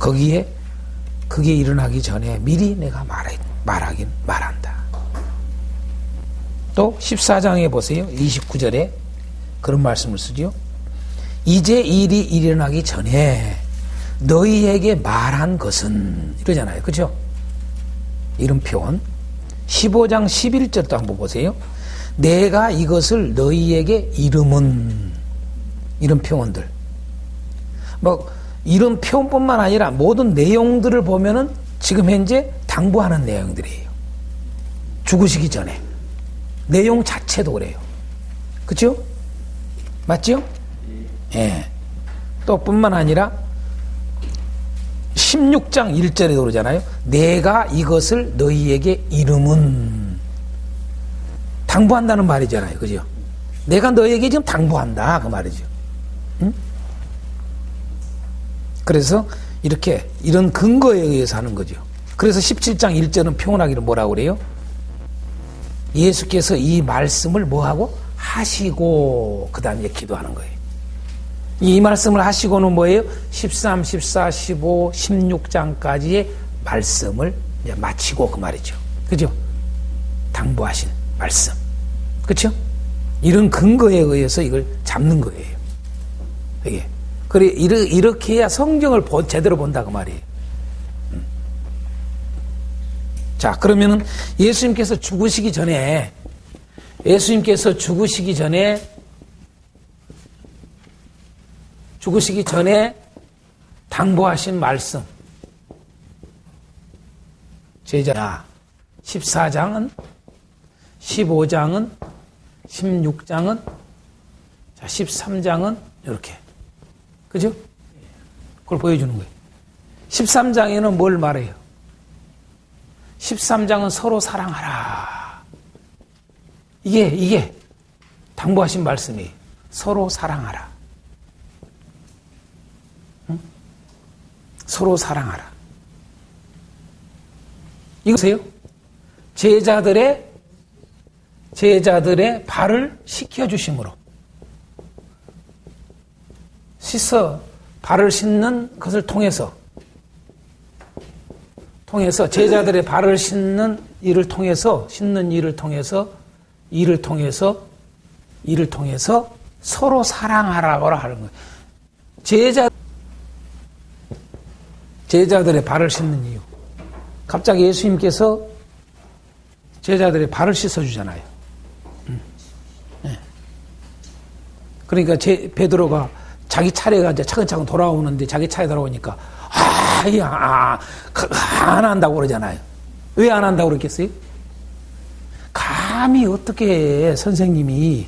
거기에 그게 일어나기 전에 미리 내가 말하긴 말한다. 또 14장에 보세요. 29절에 그런 말씀을 쓰죠. 이제 일이 일어나기 전에 너희에게 말한 것은 이러잖아요. 그렇죠? 이런 표현. 15장 11절도 한번 보세요. 내가 이것을 너희에게 이름은, 이런 표현들. 뭐 이런 표현뿐만 아니라 모든 내용들을 보면은 지금 현재 당부하는 내용들이에요. 죽으시기 전에. 내용 자체도 그래요. 그렇죠? 맞죠? 예. 또 뿐만 아니라 16장 1절에도 그러잖아요. 내가 이것을 너희에게 이름은, 당부한다는 말이잖아요. 그죠? 내가 너희에게 지금 당부한다. 그 말이죠. 응? 그래서 이렇게 이런 근거에 의해서 하는 거죠. 그래서 17장 1절은 표현하기를 뭐라고 그래요? 예수께서 이 말씀을 뭐하고? 하시고 그 다음에 기도하는 거예요. 이 말씀을 하시고는 뭐예요? 13, 14, 15, 16장까지의 말씀을 이제 마치고 그 말이죠. 그죠? 당부하신 말씀. 그렇죠? 이런 근거에 의해서 이걸 잡는 거예요. 이게. 그래, 이렇게 해야 성경을 제대로 본다 그 말이에요. 자, 그러면은 예수님께서 죽으시기 전에 당부하신 말씀. 제자 14장은, 15장은, 16장은, 자, 13장은 이렇게. 그죠? 그걸 보여주는 거예요. 13장에는 뭘 말해요? 13장은 서로 사랑하라. 이게 당부하신 말씀이에요. 서로 사랑하라. 응? 서로 사랑하라. 이거세요? 제자들의 발을 씻겨주심으로. 발을 씻는 것을 통해서 제자들의 발을 씻는 일을 통해서 서로 사랑하라고 하는 거예요. 제자들의 발을 씻는 이유. 갑자기 예수님께서 제자들의 발을 씻어주잖아요. 그러니까 베드로가 자기 차례가 이제 차근차근 돌아오는데 자기 차례 돌아오니까 안 한다고 그러잖아요. 왜 안 한다고 그랬겠어요? 감히 어떻게 선생님이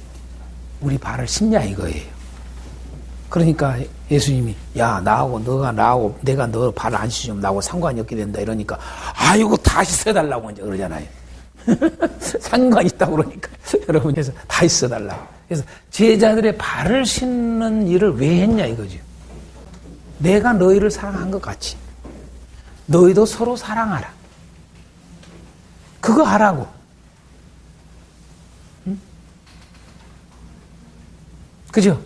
우리 발을 씻냐 이거예요. 그러니까 예수님이 나하고 내가 너 발을 안 씻으면 나하고 상관이 없게 된다 이러니까 이거 다 씻어달라고 이제 그러잖아요. 상관이 있다고 그러니까 여러분 그래서 다 씻어달라고. 그래서 제자들의 발을 씻는 일을 왜 했냐 이거죠. 내가 너희를 사랑한 것 같이 너희도 서로 사랑하라. 그거 하라고. 응? 그죠?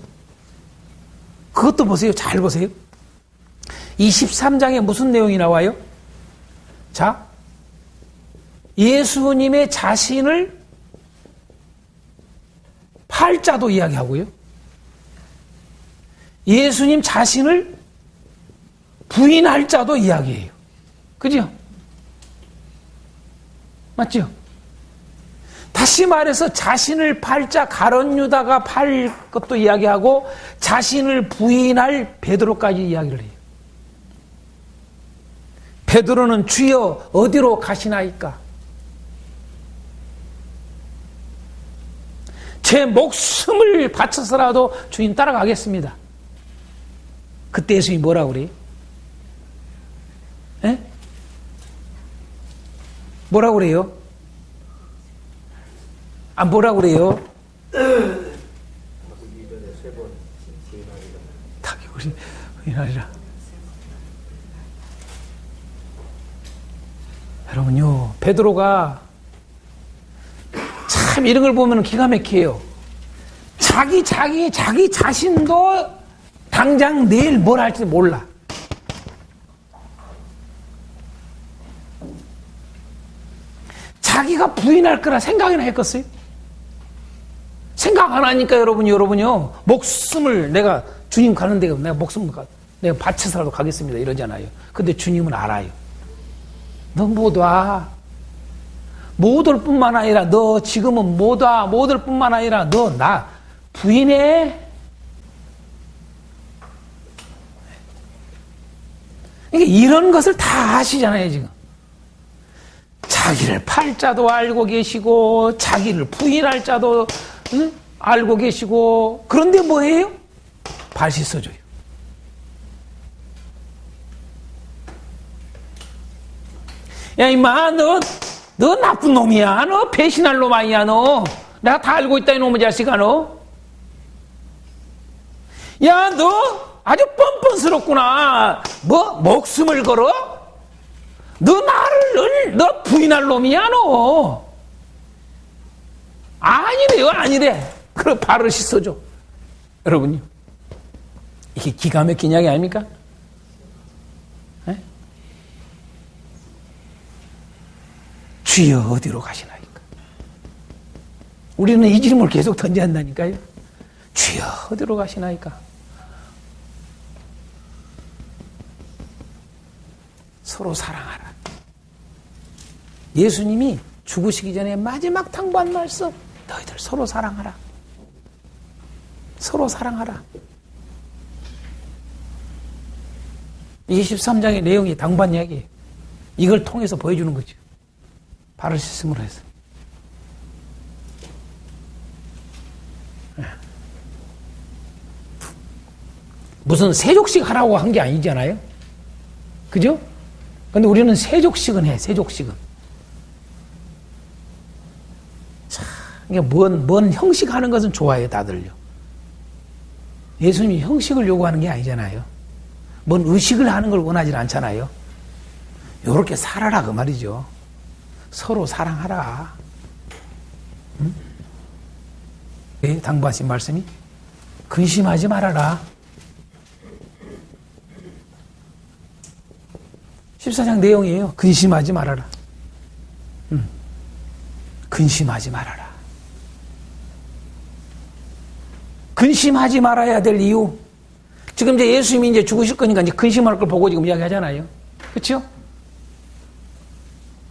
그것도 보세요. 잘 보세요. 이 13장에 무슨 내용이 나와요? 자, 예수님의 자신을 팔자도 이야기하고요. 예수님 자신을 부인할 자도 이야기해요. 그죠? 맞죠? 다시 말해서 자신을 팔자 가룟 유다가 팔 것도 이야기하고 자신을 부인할 베드로까지 이야기를 해요. 베드로는 주여 어디로 가시나이까? 제 목숨을 바쳐서라도 주님 따라가겠습니다. 그때 예수님이 뭐라고 그래요? 에? 뭐라고 그래요? 뭐라고 그래요? 닭이 우리나라. 여러분요, 베드로가 참 이런 걸 보면 기가 막혀요. 자기 자신도 당장 내일 뭘 할지 몰라. 자기가 부인할 거라 생각이나 했겠어요? 생각 안 하니까 여러분요, 목숨을 내가 주님 가는 데 내가 목숨을 내가 바쳐서라도 가겠습니다. 이러잖아요. 근데 주님은 알아요. 너 못 와. 못 올 뿐만 아니라 너 지금은 못 와. 못 올 뿐만 아니라 너 나 부인해. 이런 것을 다 아시잖아요, 지금. 자기를 팔 자도 알고 계시고, 자기를 부인할 자도 알고 계시고, 그런데 뭐예요? 발 씻어줘요. 야, 임마, 너 나쁜 놈이야. 너 배신할 놈 아니야, 너. 내가 다 알고 있다, 이놈의 자식아, 너. 야, 너 아주 뻔뻔스럽구나. 뭐, 목숨을 걸어? 너 부인할 놈이야, 너. 아니래요, 아니래. 그럼 발을 씻어줘. 여러분요. 이게 기가 막힌 이야기 아닙니까? 에? 주여 어디로 가시나이까? 우리는 이 질문을 계속 던져야 한다니까요. 주여 어디로 가시나이까? 서로 사랑하라. 예수님이 죽으시기 전에 마지막 당부한 말씀, 너희들 서로 사랑하라. 서로 사랑하라. 이게 13장의 내용이 당부한 이야기예요. 이걸 통해서 보여주는 거죠. 발을 씻음으로 해서. 무슨 세족식 하라고 한 게 아니잖아요. 그죠? 근데 우리는 세족식은 해, 세족식은. 자, 이게 뭔 형식 하는 것은 좋아해요, 다들요. 예수님이 형식을 요구하는 게 아니잖아요. 뭔 의식을 하는 걸 원하지 않잖아요. 요렇게 살아라, 그 말이죠. 서로 사랑하라. 응? 네, 당부하신 말씀이 근심하지 말아라. 14장 내용이에요. 근심하지 말아라. 근심하지 말아라. 근심하지 말아야 될 이유. 지금 이제 예수님이 이제 죽으실 거니까 이제 근심할 걸 보고 지금 이야기 하잖아요. 그렇죠?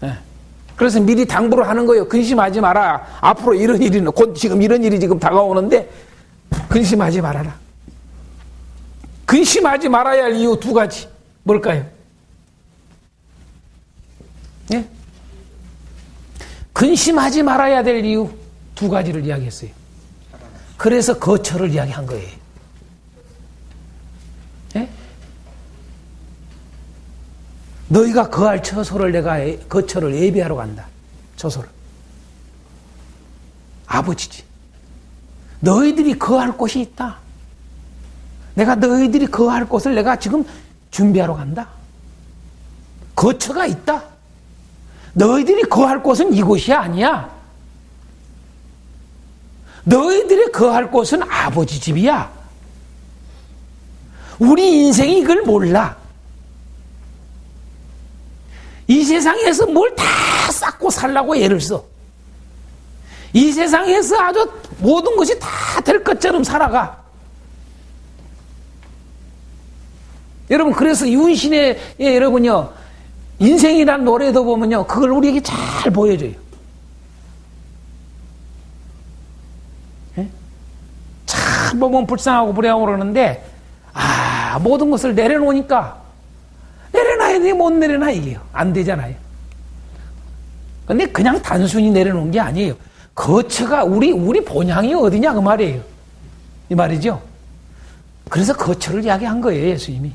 네. 그래서 미리 당부를 하는 거예요. 근심하지 마라. 앞으로 이런 일이, 곧 지금 이런 일이 지금 다가오는데 근심하지 말아라. 근심하지 말아야 할 이유 두 가지. 뭘까요? 예? 근심하지 말아야 될 이유 두 가지를 이야기했어요. 그래서 거처를 이야기한 거예요. 예? 너희가 거할 처소를 내가 거처를 예비하러 간다. 처소를. 아버지지. 너희들이 거할 곳이 있다. 내가 너희들이 거할 곳을 내가 지금 준비하러 간다. 거처가 있다. 너희들이 거할 곳은 이곳이 아니야. 너희들이 거할 곳은 아버지 집이야. 우리 인생이 이걸 몰라. 이 세상에서 뭘 다 쌓고 살라고 애를 써. 이 세상에서 아주 모든 것이 다 될 것처럼 살아가. 여러분, 그래서 이훈신의 여러분요, 인생이란 노래도 보면요, 그걸 우리에게 잘 보여줘요. 예? 참 보면 불쌍하고 불행하고 그러는데, 모든 것을 내려놓으니까, 내려놔야 돼, 못 내려놔, 이게요. 안 되잖아요. 근데 그냥 단순히 내려놓은 게 아니에요. 거처가, 우리 본향이 어디냐, 그 말이에요. 이 말이죠. 그래서 거처를 이야기한 거예요, 예수님이.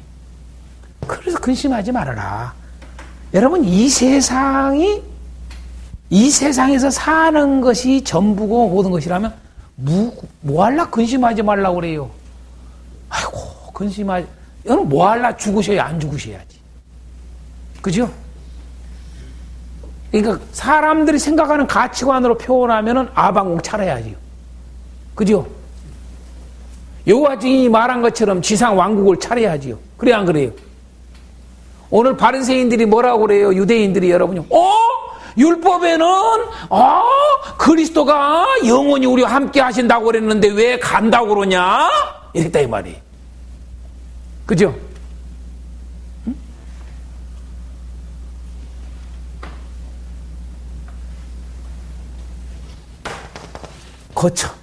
그래서 근심하지 말아라. 여러분, 이 세상에서 사는 것이 전부고 모든 것이라면, 뭐 할라 근심하지 말라고 그래요. 아이고, 근심하지. 여러분, 뭐 할라 죽으셔야 안 죽으셔야지. 그죠? 그러니까 사람들이 생각하는 가치관으로 표현하면은 아방궁 차려야지요. 그죠? 여호와 증인이 말한 것처럼 지상 왕국을 차려야지요. 그래야 안 그래요? 오늘 바리새인들이 뭐라고 그래요? 유대인들이 여러분요. 율법에는 그리스도가 영원히 우리와 함께 하신다고 그랬는데 왜 간다고 그러냐? 이랬다 이 말이. 그죠? 응? 거쳐.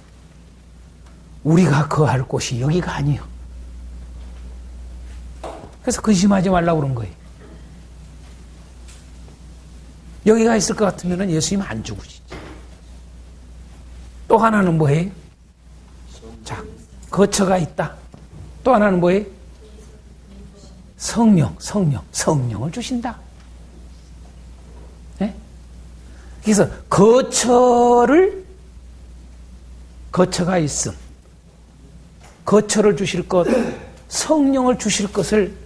우리가 거할 곳이 여기가 아니요. 그래서 근심하지 말라고 그런 거예요. 여기가 있을 것 같으면 예수님 안 죽으시지. 또 하나는 뭐예요? 자, 거처가 있다. 또 하나는 뭐예요? 성령을 주신다. 네? 그래서 거처가 있음. 거처를 주실 것, 성령을 주실 것을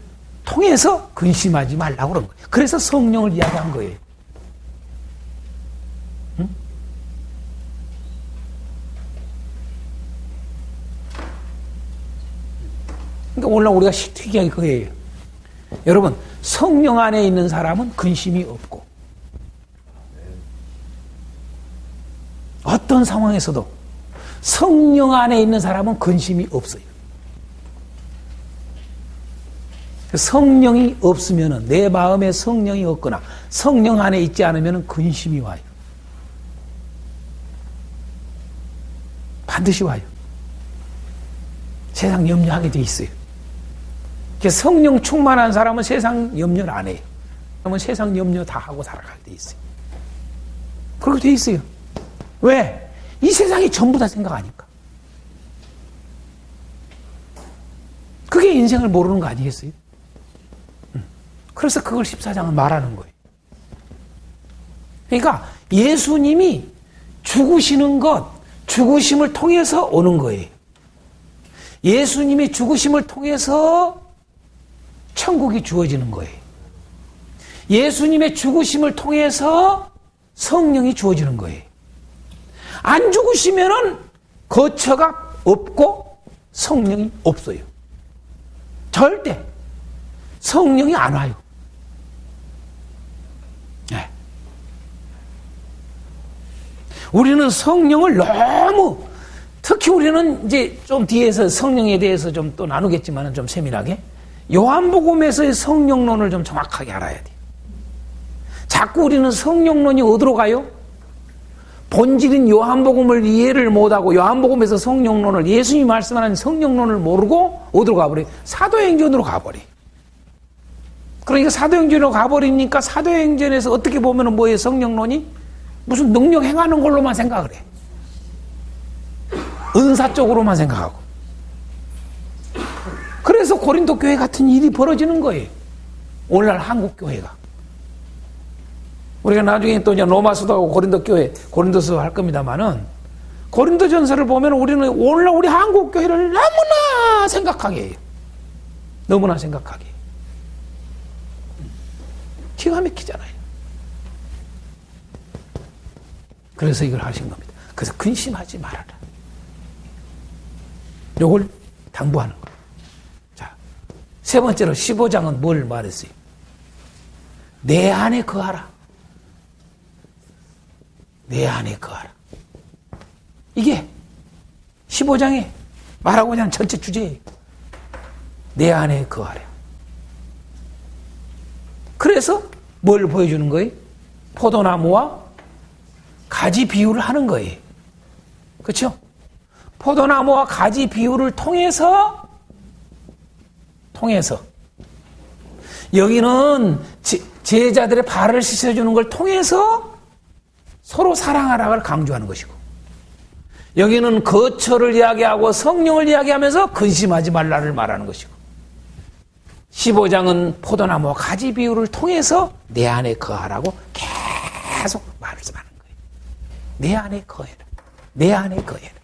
통해서 근심하지 말라고 그런 거예요. 그래서 성령을 이야기한 거예요. 응? 그러니까 오늘 우리가 특이하게 그거예요. 여러분, 성령 안에 있는 사람은 근심이 없고 어떤 상황에서도 성령 안에 있는 사람은 근심이 없어요. 성령이 없으면 내 마음에 성령이 없거나 성령 안에 있지 않으면 근심이 와요. 반드시 와요. 세상 염려하게 돼 있어요. 성령 충만한 사람은 세상 염려를 안 해요. 그러면 세상 염려 다 하고 살아가게 돼 있어요. 그렇게 돼 있어요. 왜? 이 세상이 전부 다 생각하니까. 그게 인생을 모르는 거 아니겠어요? 그래서 그걸 14장은 말하는 거예요. 그러니까 예수님이 죽으시는 것, 죽으심을 통해서 오는 거예요. 예수님이 죽으심을 통해서 천국이 주어지는 거예요. 예수님의 죽으심을 통해서 성령이 주어지는 거예요. 안 죽으시면은 거처가 없고 성령이 없어요. 절대 성령이 안 와요. 네. 우리는 성령을 너무, 특히 우리는 이제 좀 뒤에서 성령에 대해서 좀 또 나누겠지만 좀 세밀하게 요한복음에서의 성령론을 좀 정확하게 알아야 돼요. 자꾸 우리는 성령론이 어디로 가요? 본질인 요한복음을 이해를 못하고 요한복음에서 성령론을, 예수님이 말씀하는 성령론을 모르고 어디로 가버려요? 사도행전으로 가버려요. 그러니까 사도행전으로 가버리니까 사도행전에서 어떻게 보면 뭐예요? 성령론이? 무슨 능력 행하는 걸로만 생각을 해. 은사 쪽으로만 생각하고. 그래서 고린도 교회 같은 일이 벌어지는 거예요. 오늘날 한국 교회가. 우리가 나중에 또 이제 로마서도 하고 고린도 교회, 고린도서 할 겁니다만은 고린도 전서를 보면 우리는 오늘날 우리 한국 교회를 너무나 생각하게 해요. 너무나 생각하게 해요. 기가 막히잖아요. 그래서 이걸 하신 겁니다. 그래서 근심하지 말아라. 요걸 당부하는 거예요. 자, 세 번째로 15장은 뭘 말했어요? 내 안에 거하라. 내 안에 거하라. 이게 15장에 말하고자 하는 전체 주제예요. 내 안에 거하라. 그래서 뭘 보여주는 거예요? 포도나무와 가지 비유를 하는 거예요. 그렇죠? 포도나무와 가지 비유를 통해서 여기는 제자들의 발을 씻어주는 걸 통해서 서로 사랑하라를 강조하는 것이고, 여기는 거처를 이야기하고 성령을 이야기하면서 근심하지 말라를 말하는 것이고, 15장은 포도나무와 가지 비유를 통해서 내 안에 거하라고 계속 말씀하는 거예요. 내 안에 거해라. 내 안에 거해라.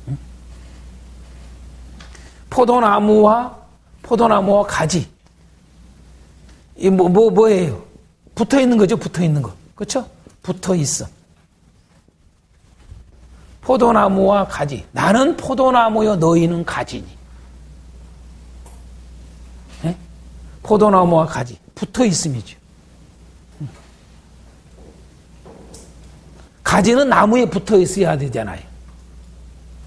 응? 포도나무와 가지. 이 뭐예요? 붙어 있는 거죠, 붙어 있는 거. 그렇죠? 붙어 있어. 포도나무와 가지. 나는 포도나무요, 너희는 가지니. 네? 포도나무와 가지. 붙어 있음이죠. 가지는 나무에 붙어 있어야 되잖아요.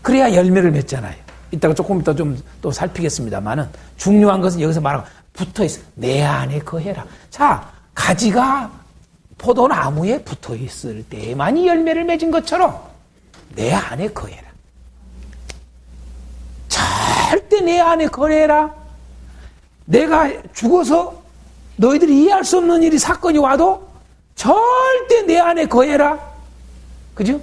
그래야 열매를 맺잖아요. 이따가 조금 이따 좀 또 살피겠습니다만은 중요한 것은 여기서 말하면 붙어 있어. 내 안에 거해라. 자, 가지가 포도나무에 붙어 있을 때만이 열매를 맺은 것처럼 내 안에 거해라. 절대 내 안에 거해라. 내가 죽어서 너희들이 이해할 수 없는 일이 사건이 와도 절대 내 안에 거해라. 그죠?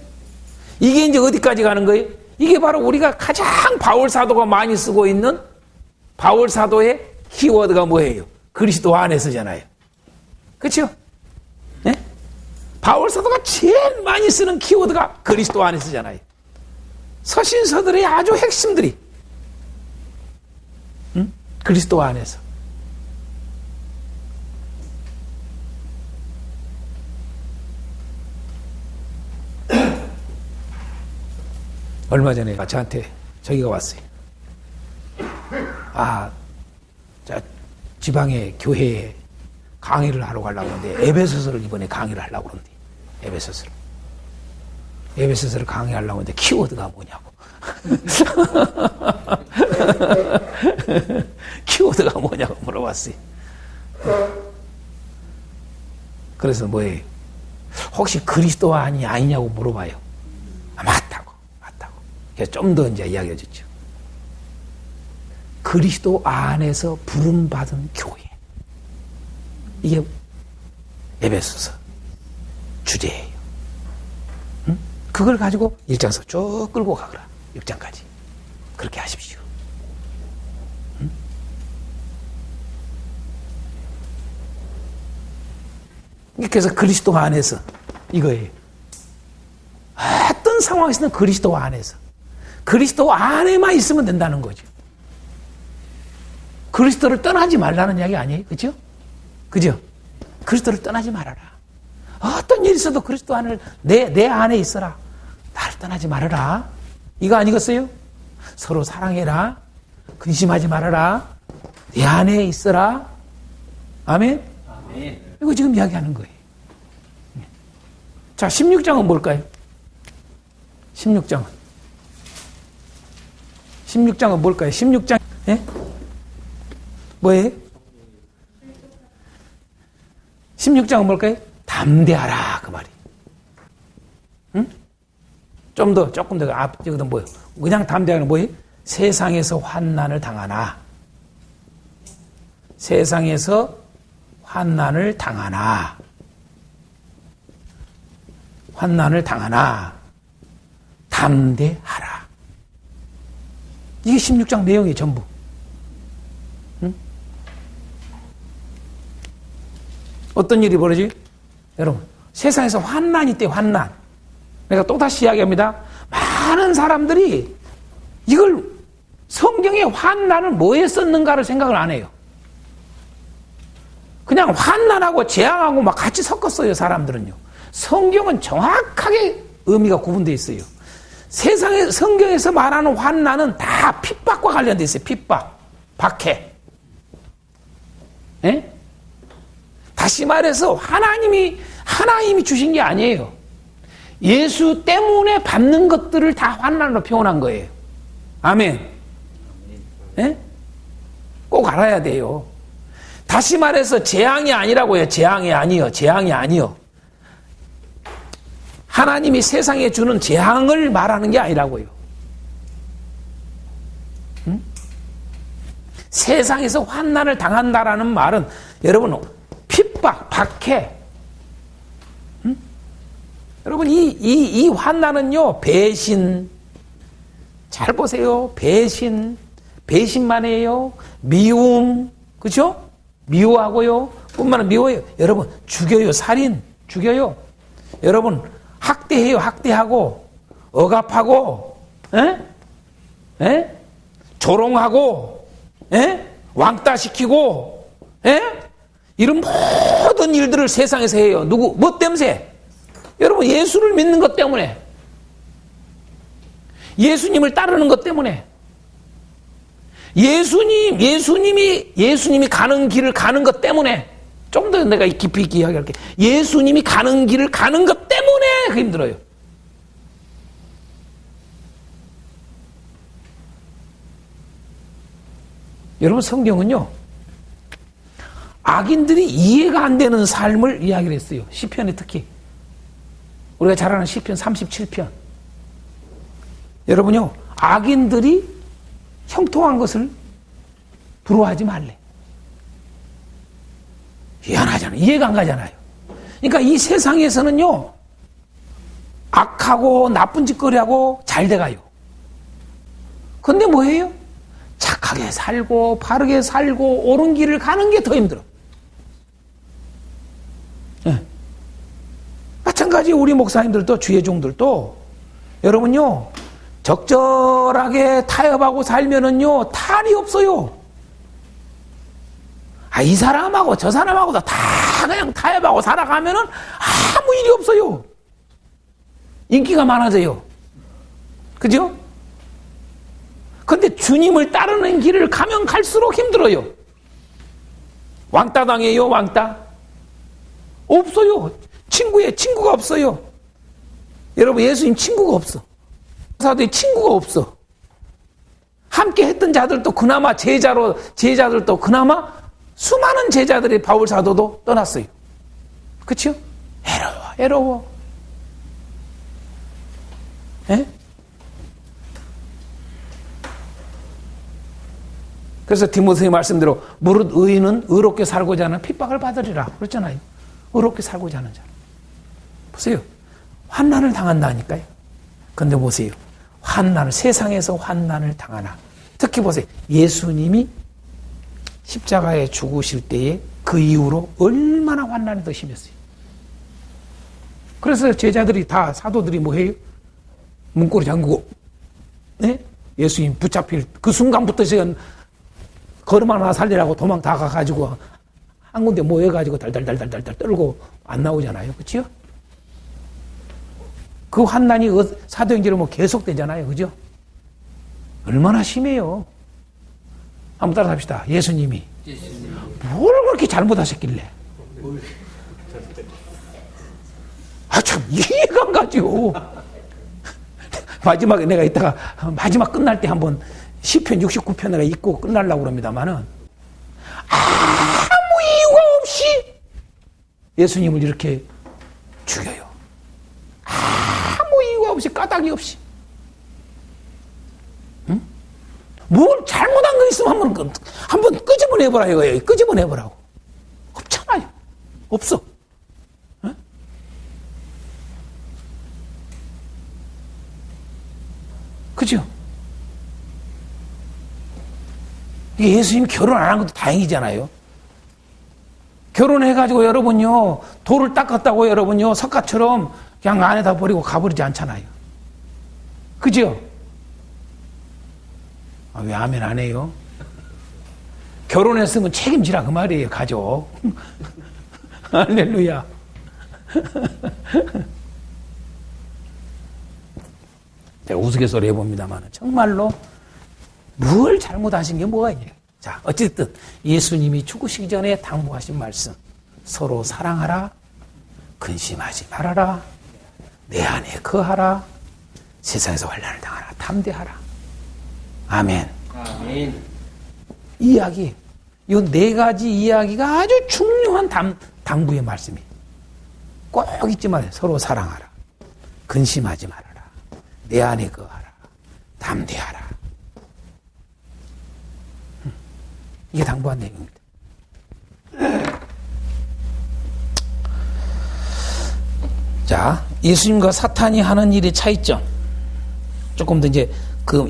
이게 이제 어디까지 가는 거예요? 이게 바로 우리가 가장 바울 사도가 많이 쓰고 있는 바울 사도의 키워드가 뭐예요? 그리스도 안에서잖아요. 그렇죠? 네? 바울 사도가 제일 많이 쓰는 키워드가 그리스도 안에서잖아요. 서신서들의 아주 핵심들이 그리스도 안에서. 얼마 전에 저한테 저기가 왔어요. 자, 지방의 교회에 강의를 하러 가려고 하는데 에베소서를 이번에 강의를 하려고 그러는데 에베소서를 강의하려고 하는데 키워드가 뭐냐고. 키워드가 뭐냐고 물어봤어요. 그래서 뭐예요? 혹시 그리스도 아니냐고 물어봐요. 맞다고. 그래서 좀 더 이제 이야기해 줬죠. 그리스도 안에서 부름받은 교회. 이게 에베소서 주제예요. 응? 그걸 가지고 1장에서 쭉 끌고 가거라. 6장까지. 그렇게 하십시오. 응? 그래서 그리스도 안에서 이거예요. 어떤 상황에서는 그리스도 안에서. 그리스도 안에만 있으면 된다는 거죠. 그리스도를 떠나지 말라는 이야기 아니에요? 그죠? 그죠? 그리스도를 떠나지 말아라. 어떤 일이 있어도 그리스도 안을 내 안에 있어라. 나를 떠나지 말아라. 이거 아니겠어요? 서로 사랑해라. 근심하지 말아라. 내 안에 있어라. 아멘? 아멘. 이거 지금 이야기하는 거예요. 자, 16장은 뭘까요? 16장은 뭘까요? 16장, 예? 뭐예요? 16장은 뭘까요? 담대하라, 그 말이. 응? 조금 더, 여기도 뭐예요? 그냥 담대하는 뭐예요? 세상에서 환난을 당하나. 세상에서 환난을 당하나. 담대하라. 이게 16장 내용이에요, 전부. 응? 어떤 일이 벌어지? 여러분, 세상에서 환난이 있대, 환난. 내가 또다시 이야기합니다. 많은 사람들이 이걸 성경의 환난을 뭐에 썼는가를 생각을 안 해요. 그냥 환난하고 재앙하고 막 같이 섞었어요, 사람들은요. 성경은 정확하게 의미가 구분되어 있어요. 세상에 성경에서 말하는 환난은 다 핍박과 관련되어 있어요. 핍박, 박해. 예? 다시 말해서 하나님이 주신 게 아니에요. 예수 때문에 받는 것들을 다 환난으로 표현한 거예요. 아멘. 예? 꼭 알아야 돼요. 다시 말해서 재앙이 아니라고요. 재앙이 아니요. 하나님이 세상에 주는 재앙을 말하는 게 아니라고요. 응? 세상에서 환난을 당한다라는 말은 여러분 핍박, 박해. 응? 여러분 이 환난은요 배신. 잘 보세요. 배신만 해요. 미움, 그렇죠? 미워하고요. 뿐만 아니라 미워요. 여러분 죽여요. 살인, 죽여요. 여러분 학대해요. 학대하고 억압하고 조롱하고 왕따시키고 이런 모든 일들을 세상에서 해요. 뭐 때문에? 여러분 예수를 믿는 것 때문에, 예수님을 따르는 것 때문에, 예수님이 가는 길을 가는 것 때문에, 좀 더 내가 깊이 있게 이야기할게. 예수님이 가는 길을 가는 것 때문에 그 힘들어요. 여러분, 성경은요, 악인들이 이해가 안 되는 삶을 이야기를 했어요. 시편에 특히. 우리가 잘 아는 시편 37편. 여러분요, 악인들이 형통한 것을 부러워하지 말래. 희한하잖아요. 이해가 안 가잖아요. 그러니까 이 세상에서는요, 악하고 나쁜 짓거리하고 잘 돼가요. 근데 뭐예요? 착하게 살고 바르게 살고 옳은 길을 가는 게 더 힘들어. 네. 마찬가지 우리 목사님들도 주의 종들도 여러분요, 적절하게 타협하고 살면은요 탈이 없어요. 이 사람하고 저 사람하고도 다 그냥 타협하고 살아가면은 아무 일이 없어요. 인기가 많아져요. 그죠? 근데 주님을 따르는 길을 가면 갈수록 힘들어요. 왕따 당해요, 왕따. 없어요. 친구가 없어요. 여러분, 예수님 친구가 없어. 사도의 친구가 없어. 함께 했던 자들도 그나마 제자들도 그나마 수많은 제자들이 바울 사도도 떠났어요. 그렇죠? 외로워. 예? 그래서 디모데의 말씀대로 무릇 의인은 의롭게 살고자 하는 핍박을 받으리라 그랬잖아요. 의롭게 살고자 하는 자. 보세요. 환난을 당한다니까요. 근데 보세요. 세상에서 환난을 당하나. 특히 보세요. 예수님이 십자가에 죽으실 때에 그 이후로 얼마나 환난이 더 심했어요. 그래서 제자들이 다 사도들이 뭐해요? 문고리 잠그고, 네? 예수님 붙잡힐 그 순간부터 지금 걸음 하나 살리라고 도망 다 가가지고 한 군데 모여가지고 달달달달달 떨고 안 나오잖아요. 그치요? 그 환난이 사도행전에 뭐 계속되잖아요. 그죠? 얼마나 심해요. 한번 따라 합시다. 예수님이 뭘 그렇게 잘못하셨길래? 참 이해가 안 가죠. 마지막에 내가 이따가 마지막 끝날 때 한번 시편 69편을 읽고 끝나려고 그럽니다만은 아무 이유가 없이 예수님을 이렇게 죽여요. 아무 이유가 없이 까닭이 없이. 응? 뭘 잘못한 거 있으면 한번 끄집어내보라 이거예요. 끄집어내보라고. 없잖아요. 없어. 응? 그죠? 예수님 결혼 안 한 것도 다행이잖아요. 결혼해가지고 여러분요, 돌을 닦았다고 여러분요, 석가처럼 그냥 안에다 버리고 가버리지 않잖아요. 그죠? 왜 아멘 안 해요? 결혼했으면 책임지라 그 말이에요, 가족. 할렐루야. 제가 우스갯소리 해봅니다만 정말로 뭘 잘못하신 게 뭐가 있냐. 자, 어쨌든 예수님이 죽으시기 전에 당부하신 말씀, 서로 사랑하라, 근심하지 말아라, 내 안에 거하라, 세상에서 환난을 당하라, 담대하라. 아멘. 아멘. 이야기, 이 네 가지 이야기가 아주 중요한 당부의 말씀이에요. 꼭 잊지 말아요. 서로 사랑하라, 근심하지 말아라, 내 안에 거하라, 담대하라. 이게 당부한 내용입니다. 자, 예수님과 사탄이 하는 일의 차이점. 조금 더 이제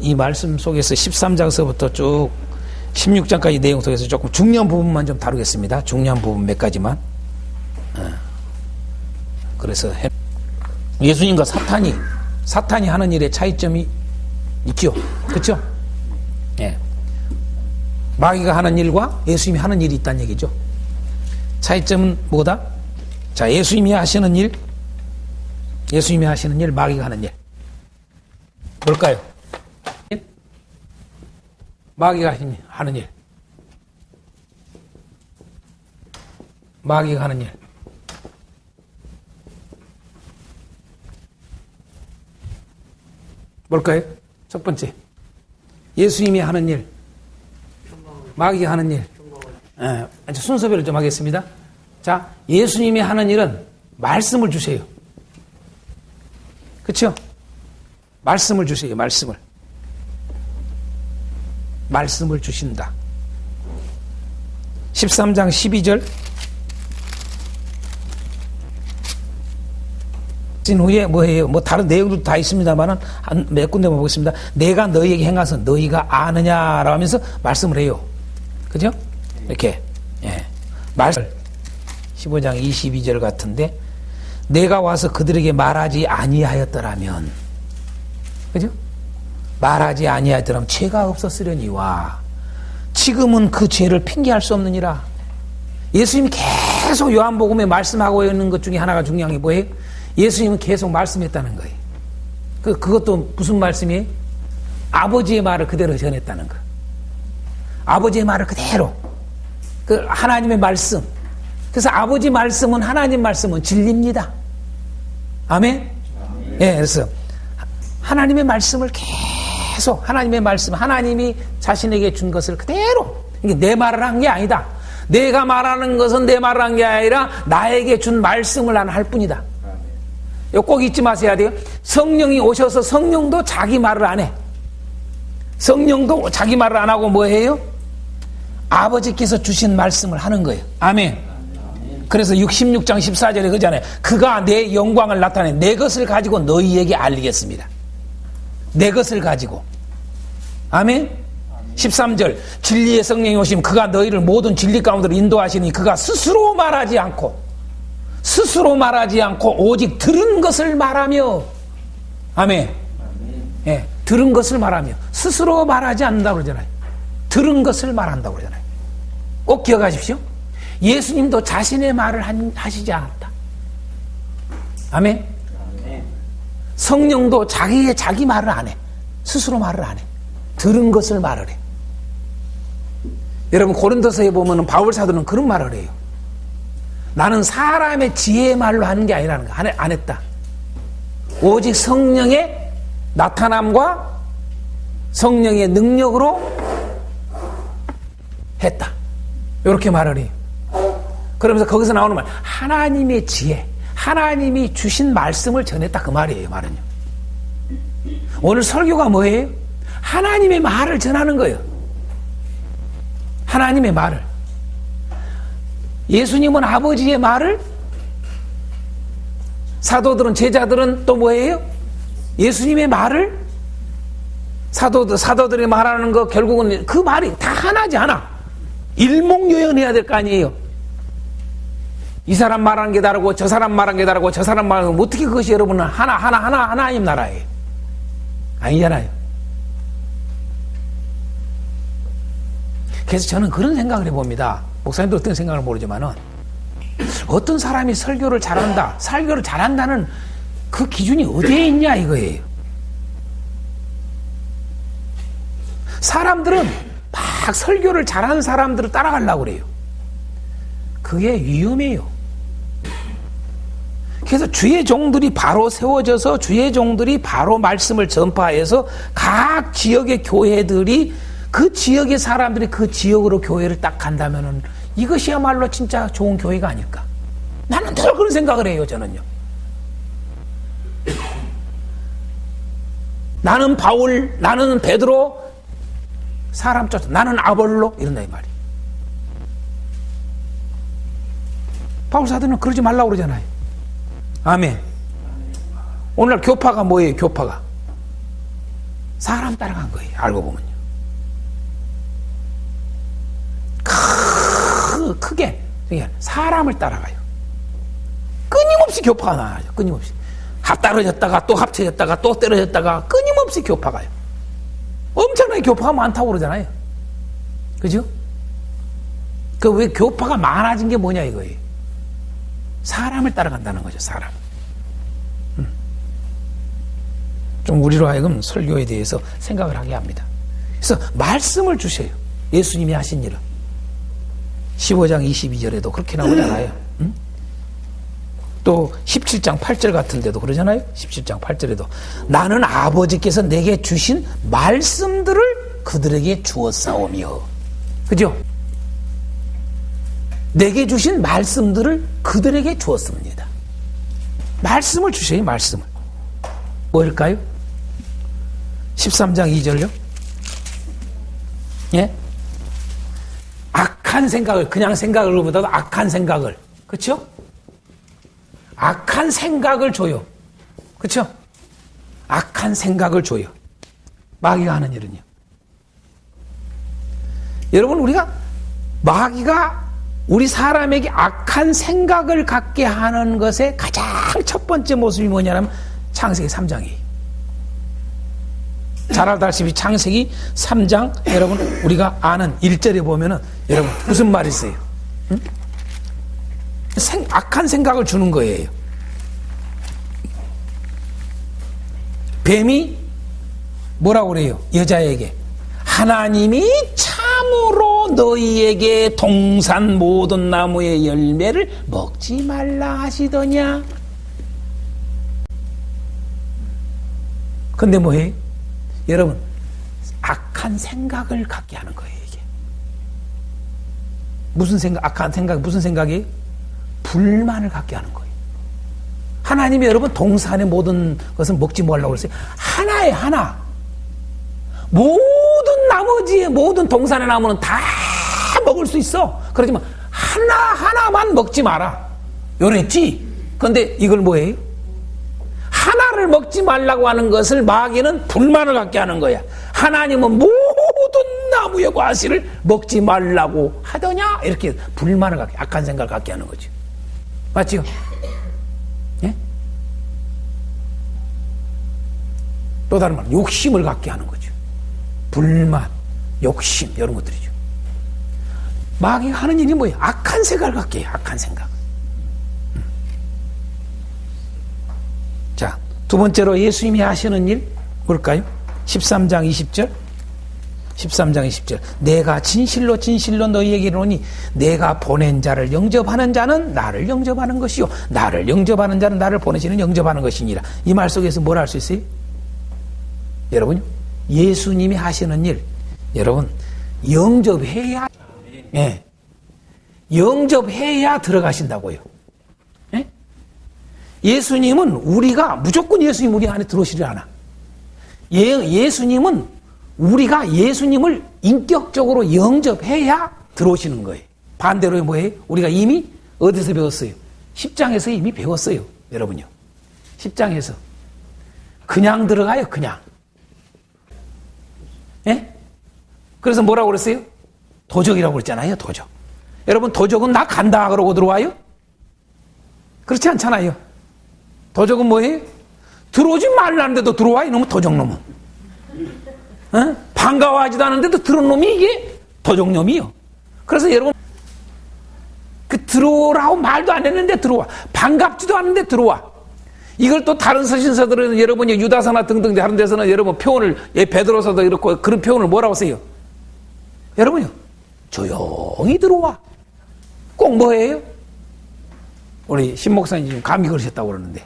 이 말씀 속에서 13장서부터 쭉 16장까지 내용 속에서 조금 중요한 부분만 좀 다루겠습니다. 중요한 부분 몇 가지만. 그래서 예수님과 사탄이 하는 일의 차이점이 있죠. 그렇죠? 예. 마귀가 하는 일과 예수님이 하는 일이 있다는 얘기죠. 차이점은 뭐다? 자, 예수님이 하시는 일, 마귀가 하는 일. 뭘까요? 마귀가 하는 일. 마귀가 하는 일. 뭘까요? 첫 번째. 예수님이 하는 일. 마귀가 하는 일. 순서별로 좀 하겠습니다. 자, 예수님이 하는 일은 말씀을 주세요. 그렇죠? 말씀을 주세요. 말씀을 주신다. 13장 12절 진 후에 뭐예요? 뭐 다른 내용도 다 있습니다만은 몇 군데만 보겠습니다. 내가 너희에게 행하서 너희가 아느냐라고 하면서 말씀을 해요. 그죠? 이렇게. 예. 말씀 15장 22절 같은데 내가 와서 그들에게 말하지 아니하였더라면, 그죠? 말하지 아니하였더라면 죄가 없었으려니와 지금은 그 죄를 핑계할 수 없느니라. 예수님이 계속 요한복음에 말씀하고 있는 것 중에 하나가 중요한 게 뭐예요? 예수님은 계속 말씀했다는 거예요. 그것도 무슨 말씀이에요? 아버지의 말을 그대로 전했다는 거. 아버지의 말을 그대로. 그 하나님의 말씀. 그래서 아버지 말씀은, 하나님 말씀은 진리입니다. 아멘? 예, 그래서 하나님의 말씀을 계속, 하나님의 말씀, 하나님이 자신에게 준 것을 그대로, 이게 내 말을 한 게 아니다. 내가 말하는 것은 내 말을 한 게 아니라 나에게 준 말씀을 난 할 뿐이다. 이거 꼭 잊지 마셔야 돼요. 성령이 오셔서 성령도 자기 말을 안 해. 성령도 자기 말을 안 하고 뭐 해요? 아버지께서 주신 말씀을 하는 거예요. 아멘. 그래서 66장 14절에 그러잖아요. 그가 내 영광을 나타내 내 것을 가지고 너희에게 알리겠습니다. 내 것을 가지고. 아멘. 13절 진리의 성령이 오시면 그가 너희를 모든 진리 가운데로 인도하시니 그가 스스로 말하지 않고 오직 들은 것을 말하며. 아멘. 예, 들은 것을 말하며 스스로 말하지 않는다고 그러잖아요. 들은 것을 말한다고 그러잖아요. 꼭 기억하십시오. 예수님도 자신의 말을 하시지 않았다. 아멘. 성령도 자기 말을 안 해. 스스로 말을 안 해. 들은 것을 말을 해. 여러분 고린도서에 보면 바울 사도는 그런 말을 해요. 나는 사람의 지혜의 말로 하는 게 아니라는 거. 안 했다. 오직 성령의 나타남과 성령의 능력으로 했다. 이렇게 말을 해요. 그러면서 거기서 나오는 말, 하나님의 지혜, 하나님이 주신 말씀을 전했다. 그 말이에요. 말은요. 오늘 설교가 뭐예요? 하나님의 말을 전하는 거예요. 하나님의 말을. 예수님은 아버지의 말을, 사도들은, 제자들은 또 뭐예요? 예수님의 말을, 사도들이 말하는 거 결국은 그 말이 다 하나지 하나. 일목요연해야 될 거 아니에요. 이 사람 말하는 게 다르고 저 사람 말하는 게 다르고 저 사람 말하는 게 어떻게 그것이 여러분은 하나님 나라예요. 아니잖아요. 그래서 저는 그런 생각을 해봅니다. 목사님도 어떤 생각을 모르지만은 어떤 사람이 설교를 잘한다는 그 기준이 어디에 있냐 이거예요. 사람들은 막 설교를 잘하는 사람들을 따라가려고 그래요. 그게 위험해요. 그래서 주의 종들이 바로 세워져서 주의 종들이 바로 말씀을 전파해서 각 지역의 교회들이 그 지역의 사람들이 그 지역으로 교회를 딱 간다면은 이것이야말로 진짜 좋은 교회가 아닐까. 나는 늘 그런 생각을 해요. 저는요. 나는 바울, 나는 베드로, 사람 쫓아, 나는 아볼로 이런다 이 말이에요. 바울 사도는 그러지 말라고 그러잖아요. 아멘. 오늘 교파가 뭐예요? 교파가 사람 따라간 거예요. 알고 보면요. 크게 사람을 따라가요. 끊임없이 교파가 나와요. 끊임없이 떨어졌다가 또 합쳐졌다가 또 떨어졌다가 끊임없이 교파가요. 엄청나게 교파가 많다고 그러잖아요. 그죠? 그 왜 교파가 많아진 게 뭐냐 이거예요. 사람을 따라간다는 거죠. 사람. 좀 우리로 하여금 설교에 대해서 생각을 하게 합니다. 그래서 말씀을 주세요. 예수님이 하신 일은 15장 22절에도 그렇게 나오잖아요. 또 17장 8절 같은 데도 그러잖아요. 17장 8절에도 나는 아버지께서 내게 주신 말씀들을 그들에게 주었사오며. 그죠? 내게 주신 말씀들을 그들에게 주었습니다. 말씀을 주셔요. 말씀을. 뭘까요? 13장 2절요. 예? 악한 생각을, 그냥 생각을 보다도 악한 생각을, 그렇죠? 악한 생각을 줘요. 그렇죠? 악한 생각을 줘요. 마귀가 하는 일은요. 여러분, 우리가 마귀가 우리 사람에게 악한 생각을 갖게 하는 것의 가장 첫 번째 모습이 뭐냐면 창세기 3장이에요. 잘 알다시피 창세기 3장 여러분 우리가 아는 1절에 보면은 여러분 무슨 말이 있어요? 응? 악한 생각을 주는 거예요. 뱀이 뭐라고 그래요? 여자에게 하나님이 참으로 너희에게 동산 모든 나무의 열매를 먹지 말라 하시더냐? 근데 뭐예요? 여러분, 악한 생각을 갖게 하는 거예요, 이게. 무슨 생각, 악한 생각, 무슨 생각이에요? 불만을 갖게 하는 거예요. 하나님이 여러분, 동산의 모든 것을 먹지 말라고 그랬어요. 하나에 하나. 모든 나머지, 모든 동산의 나무는 다 먹을 수 있어. 그렇지만, 하나만 먹지 마라. 요랬지? 근데 이걸 뭐예요? 하나를 먹지 말라고 하는 것을 마귀는 불만을 갖게 하는 거야. 하나님은 모든 나무의 과실을 먹지 말라고 하더냐? 이렇게 불만을 갖게, 악한 생각을 갖게 하는 거죠. 맞지요? 예? 또 다른 말, 욕심을 갖게 하는 거죠. 불만, 욕심, 이런 것들이죠. 마귀가 하는 일이 뭐예요? 악한 생각을 갖게 해요. 악한 생각. 자, 두 번째로 예수님이 하시는 일 뭘까요? 13장 20절. 13장 20절. 내가 진실로 진실로 너희에게 이르노니 내가 보낸 자를 영접하는 자는 나를 영접하는 것이요 나를 영접하는 자는 나를 보내시는 영접하는 것이니라. 이 말 속에서 뭘 할 수 있어요? 여러분, 예수님이 하시는 일, 여러분 영접해야, 예, 영접해야 들어가신다고요. 예? 예수님은 우리가 무조건 예수님 우리 안에 들어오시지 않아. 예수님은 우리가 예수님을 인격적으로 영접해야 들어오시는 거예요. 반대로 뭐예요? 우리가 이미 어디서 배웠어요? 10장에서 이미 배웠어요. 여러분요. 10장에서. 그냥 들어가요. 그냥. 예? 그래서 뭐라고 그랬어요? 도적이라고 그랬잖아요. 도적. 여러분 도적은 나 간다 그러고 들어와요? 그렇지 않잖아요. 도적은 뭐예요? 들어오지 말라는데도 들어와. 이놈은 도적놈은. 어? 반가워하지도 않은데도 들어온 놈이 이게 도적놈이요. 그래서 여러분 그 들어오라고 말도 안 했는데 들어와. 반갑지도 않은데 들어와. 이걸 또 다른 서신서들은 여러분이 유다서나 등등 다른 데서는 여러분 표현을, 예, 베드로서도 이렇고 그런 표현을 뭐라고 써요? 여러분요, 조용히 들어와. 꼭 뭐예요? 우리 신 목사님 지금 감기 걸으셨다고 그러는데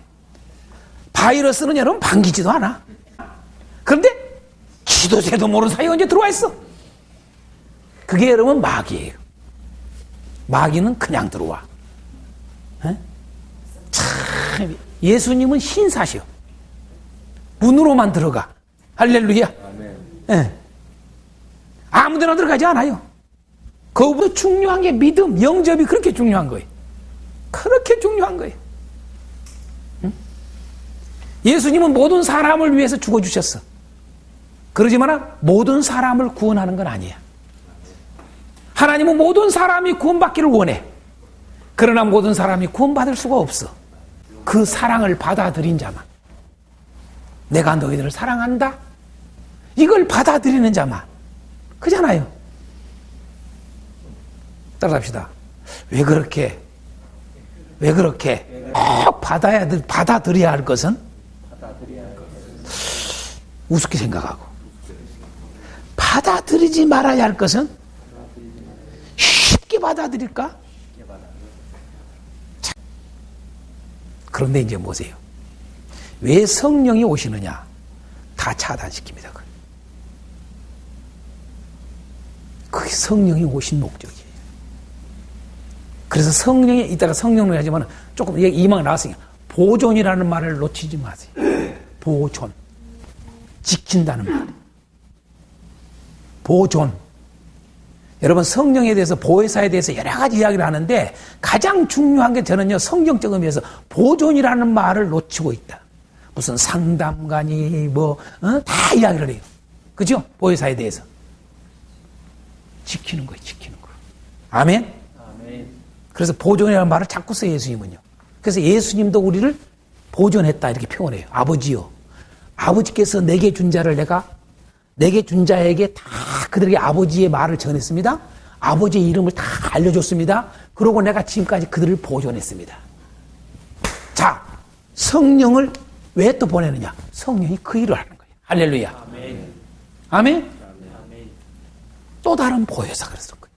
바이러스는 여러분 반기지도 않아. 그런데 지도 새도 모르는 사이에 언제 들어와 있어? 그게 여러분 마귀예요. 마귀는 그냥 들어와. 에? 참 예수님은 신사시오. 문으로만 들어가. 할렐루야. 예. 아무데나 들어가지 않아요. 그거보다 중요한 게 믿음, 영접이 그렇게 중요한 거예요. 그렇게 중요한 거예요. 응? 예수님은 모든 사람을 위해서 죽어주셨어. 그러지만 모든 사람을 구원하는 건 아니야. 하나님은 모든 사람이 구원받기를 원해. 그러나 모든 사람이 구원받을 수가 없어. 그 사랑을 받아들인 자만, 내가 너희들을 사랑한다, 이걸 받아들이는 자만, 그잖아요. 따라합시다. 왜 그렇게 꼭 받아들여야 할 것은 우습게 생각하고, 받아들이지 말아야 할 것은 쉽게 받아들일까? 그런데 이제 보세요. 왜 성령이 오시느냐? 다 차단시킵니다. 그게 성령이 오신 목적이에요. 그래서 성령이, 이따가 성령을 하지만 조금 이만 나왔으니까 보존이라는 말을 놓치지 마세요. 보존. 지킨다는 말. 보존. 여러분, 성령에 대해서, 보혜사에 대해서 여러 가지 이야기를 하는데 가장 중요한 게 저는요, 성경적 의미에서 보존이라는 말을 놓치고 있다. 무슨 상담관이 다 이야기를 해요. 그죠? 보혜사에 대해서. 지키는 거예요, 지키는 거. 아멘? 아멘. 그래서 보존이라는 말을 자꾸 써요, 예수님은요. 그래서 예수님도 우리를 보존했다, 이렇게 표현해요. 아버지요. 아버지께서 내게 준 자를 내게 준 자에게 다 그들에게 아버지의 말을 전했습니다. 아버지의 이름을 다 알려줬습니다. 그러고 내가 지금까지 그들을 보존했습니다. 자, 성령을 왜 또 보내느냐? 성령이 그 일을 하는 거예요. 할렐루야. 아멘. 아멘? 또 다른 보혜사가 그랬을 거예요.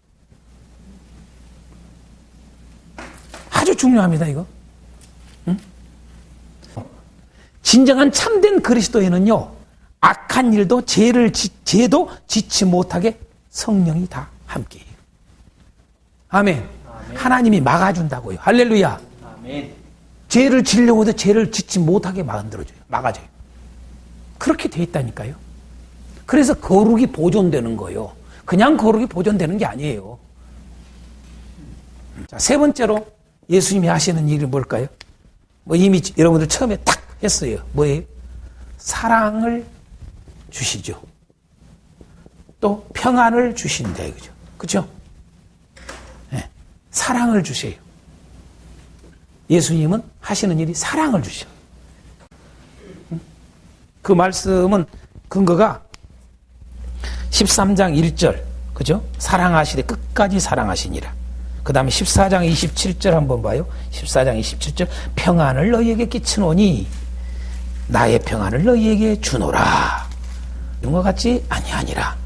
아주 중요합니다, 이거. 응? 진정한 참된 그리스도인은요, 악한 일도 죄도 지치 못하게 성령이 다 함께해요. 아멘. 아멘. 하나님이 막아준다고요. 할렐루야. 아멘. 죄를 지려고 해도 죄를 짓지 못하게 만들어줘요. 막아줘요. 그렇게 돼 있다니까요. 그래서 거룩이 보존되는 거예요. 그냥 거룩이 보존되는 게 아니에요. 자, 세 번째로 예수님이 하시는 일이 뭘까요? 이미 여러분들 처음에 딱 했어요. 뭐예요? 사랑을 주시죠. 또 평안을 주신다 이거죠. 그렇죠? 네. 사랑을 주세요. 예수님은 하시는 일이 사랑을 주셔. 그 말씀은 근거가 13장 1절, 그죠? 사랑하시되 끝까지 사랑하시니라. 그 다음에 14장 27절 한번 봐요. 14장 27절, 평안을 너희에게 끼치노니 나의 평안을 너희에게 주노라. 이런 것 같지 아니하니라.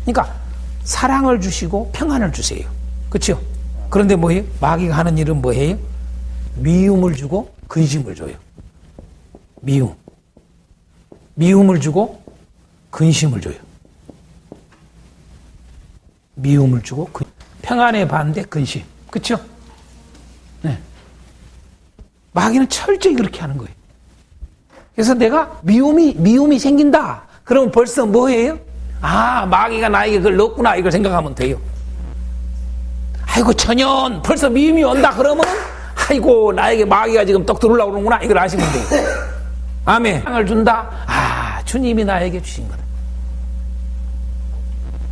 그러니까 사랑을 주시고 평안을 주세요. 그렇죠? 그런데 뭐예요? 마귀가 하는 일은 뭐예요? 미움을 주고 근심을 줘요. 미움을 주고 근심을 줘요. 미움을 주고 평안에 반대 근심. 그렇죠? 네. 마귀는 철저히 그렇게 하는 거예요. 그래서 내가 미움이 생긴다. 그러면 벌써 뭐예요? 아, 마귀가 나에게 그걸 넣었구나. 이걸 생각하면 돼요. 아이고, 천연 벌써 미움이 온다. 그러면 아이고, 나에게 마귀가 지금 떡 들어오려고 그러는구나. 이걸 아시면 돼요. 아멘. 사랑을 준다. 아, 주님이 나에게 주신 거다.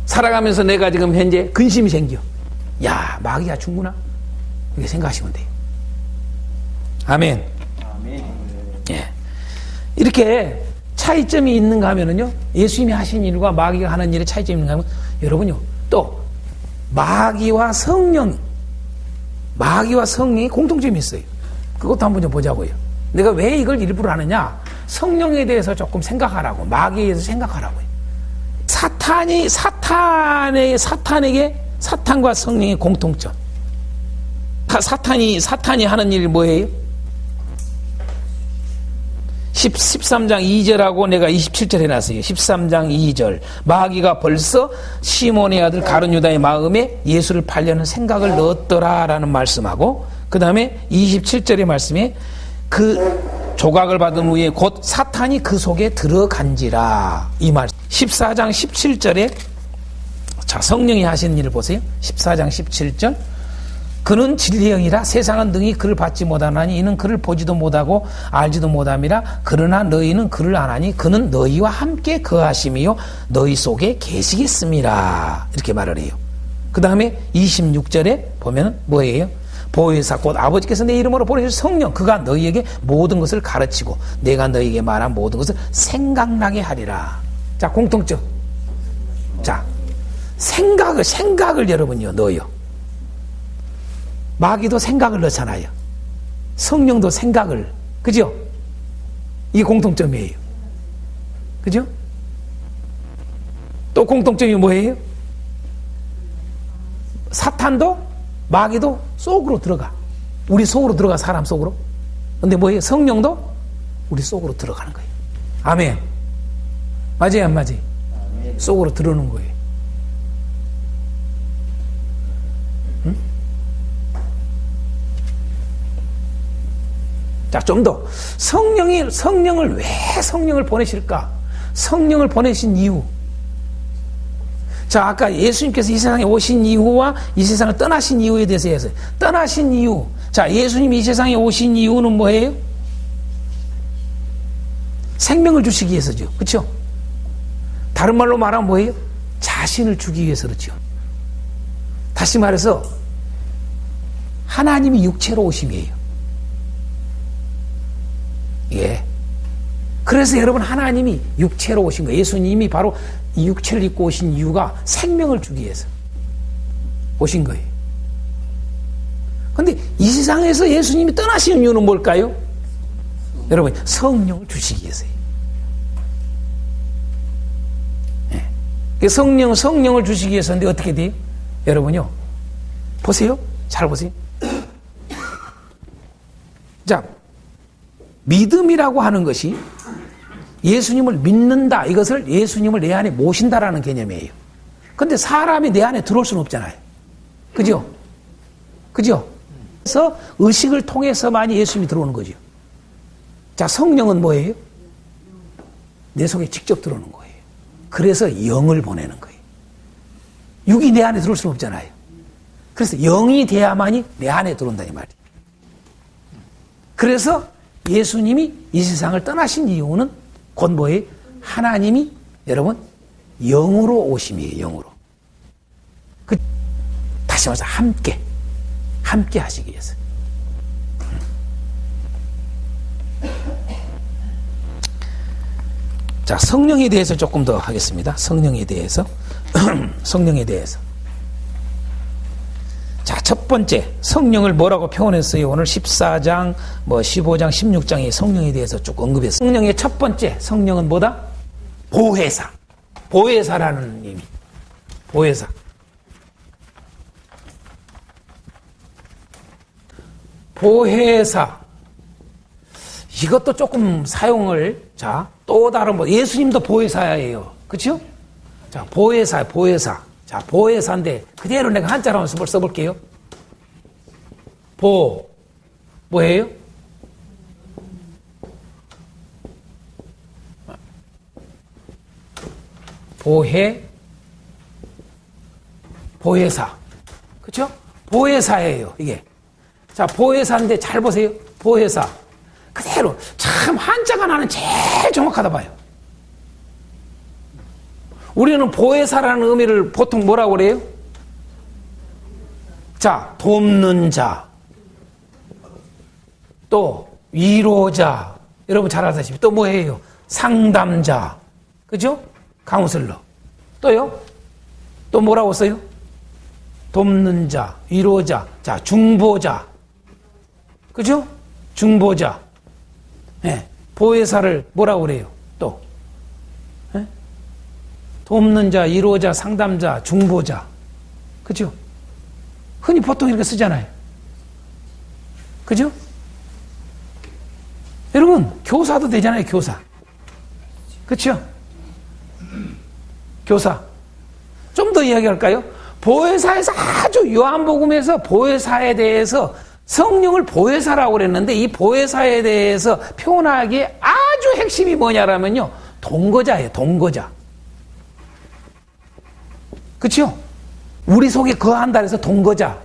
살아가면서 내가 지금 현재 근심이 생겨. 야, 마귀가 준구나. 이렇게 생각하시면 돼요. 아멘. 아멘. 예. 이렇게 차이점이 있는가 하면은요, 예수님이 하신 일과 마귀가 하는 일에 차이점이 있는가 하면, 여러분요, 또, 마귀와 성령이 공통점이 있어요. 그것도 한번 좀 보자고요. 내가 왜 이걸 일부러 하느냐? 성령에 대해서 조금 생각하라고, 마귀에 대해서 생각하라고요. 사탄과 성령의 공통점. 사탄이 하는 일이 뭐예요? 13장 2절하고 내가 27절 해놨어요. 13장 2절. 마귀가 벌써 시몬의 아들 가룟 유다의 마음에 예수를 팔려는 생각을 넣었더라라는 말씀하고, 그 다음에 27절의 말씀에 그 조각을 받은 후에 곧 사탄이 그 속에 들어간지라. 이 말씀. 14장 17절에 자, 성령이 하시는 일을 보세요. 14장 17절. 그는 진리의 영이라 세상은 능히 그를 받지 못하나니 이는 그를 보지도 못하고 알지도 못함이라. 그러나 너희는 그를 아나니 그는 너희와 함께 거하심이요 너희 속에 계시겠습니다. 이렇게 말을 해요. 그 다음에 26절에 보면 뭐예요? 보혜사 곧 아버지께서 내 이름으로 보내실 성령, 그가 너희에게 모든 것을 가르치고 내가 너희에게 말한 모든 것을 생각나게 하리라. 자, 공통점. 자, 생각을 여러분요 넣어요. 마귀도 생각을 넣잖아요. 성령도 생각을, 그죠? 이게 공통점이에요. 그죠? 또 공통점이 뭐예요? 사탄도 마귀도 속으로 들어가. 우리 속으로 들어가, 사람 속으로. 근데 뭐예요? 성령도 우리 속으로 들어가는 거예요. 아멘. 맞아요, 안 맞아요? 속으로 들어오는 거예요. 응? 자, 좀 더 성령을 왜 성령을 보내실까? 성령을 보내신 이유. 자, 아까 예수님께서 이 세상에 오신 이유와 이 세상을 떠나신 이유에 대해서 했어요. 떠나신 이유. 자, 예수님이 이 세상에 오신 이유는 뭐예요? 생명을 주시기 위해서죠. 그렇죠? 다른 말로 말하면 뭐예요? 자신을 주기 위해서 그렇죠. 다시 말해서 하나님이 육체로 오심이에요. 예. 그래서 여러분 하나님이 육체로 오신 거예요. 예수님이 바로 이 육체를 입고 오신 이유가 생명을 주기 위해서 오신 거예요. 그런데 이 세상에서 예수님이 떠나시는 이유는 뭘까요? 여러분 성령을 주시기 위해서예요. 예. 성령을 주시기 위해서인데 어떻게 돼요? 여러분요 보세요. 잘 보세요. 자, 믿음이라고 하는 것이 예수님을 믿는다. 이것을 예수님을 내 안에 모신다라는 개념이에요. 근데 사람이 내 안에 들어올 수는 없잖아요. 그죠? 그죠? 그래서 의식을 통해서만이 예수님이 들어오는 거죠. 자, 성령은 뭐예요? 내 속에 직접 들어오는 거예요. 그래서 영을 보내는 거예요. 육이 내 안에 들어올 수는 없잖아요. 그래서 영이 돼야만이 내 안에 들어온다 이 말이에요. 그래서 예수님이 이 세상을 떠나신 이유는 곧 뭐예요? 하나님이 여러분 영으로 오심이에요. 영으로. 다시 말해서 함께 하시기 위해서. 자, 성령에 대해서 조금 더 하겠습니다. 성령에 대해서. 성령에 대해서. 자, 첫 번째 성령을 뭐라고 표현했어요? 오늘 14장, 15장, 16장에 성령에 대해서 쭉 언급했어요. 성령의 첫 번째 성령은 뭐다? 보혜사. 보혜사라는 의미. 보혜사. 보혜사. 이것도 조금 사용을, 자, 또 다른 예수님도 보혜사예요. 그렇죠? 자, 보혜사. 자, 보혜사인데 그대로 내가 한자로 한번 써볼게요. 뭐예요? 보혜사. 그렇죠? 보혜사예요, 이게. 자, 보혜사인데 잘 보세요. 보혜사. 그대로 참 한자가 나는 제일 정확하다 봐요. 우리는 보혜사라는 의미를 보통 뭐라고 그래요? 자, 돕는 자, 또 위로자, 여러분 잘 아시다시피 또 뭐예요? 상담자, 그죠? 카운슬러. 또요? 또 뭐라고 써요? 돕는 자, 위로자, 자, 중보자, 그죠? 중보자. 네. 보혜사를 뭐라고 그래요? 또 네? 돕는 자, 위로자, 상담자, 중보자, 그죠? 흔히 보통 이렇게 쓰잖아요. 그죠? 여러분, 교사도 되잖아요, 교사. 그렇죠? 교사. 좀 더 이야기할까요? 보혜사에서 아주 요한복음에서 보혜사에 대해서 성령을 보혜사라고 그랬는데 이 보혜사에 대해서 표현하기에 아주 핵심이 뭐냐라면요. 동거자예요, 동거자. 그렇죠? 우리 속에 거한다 해서 동거자.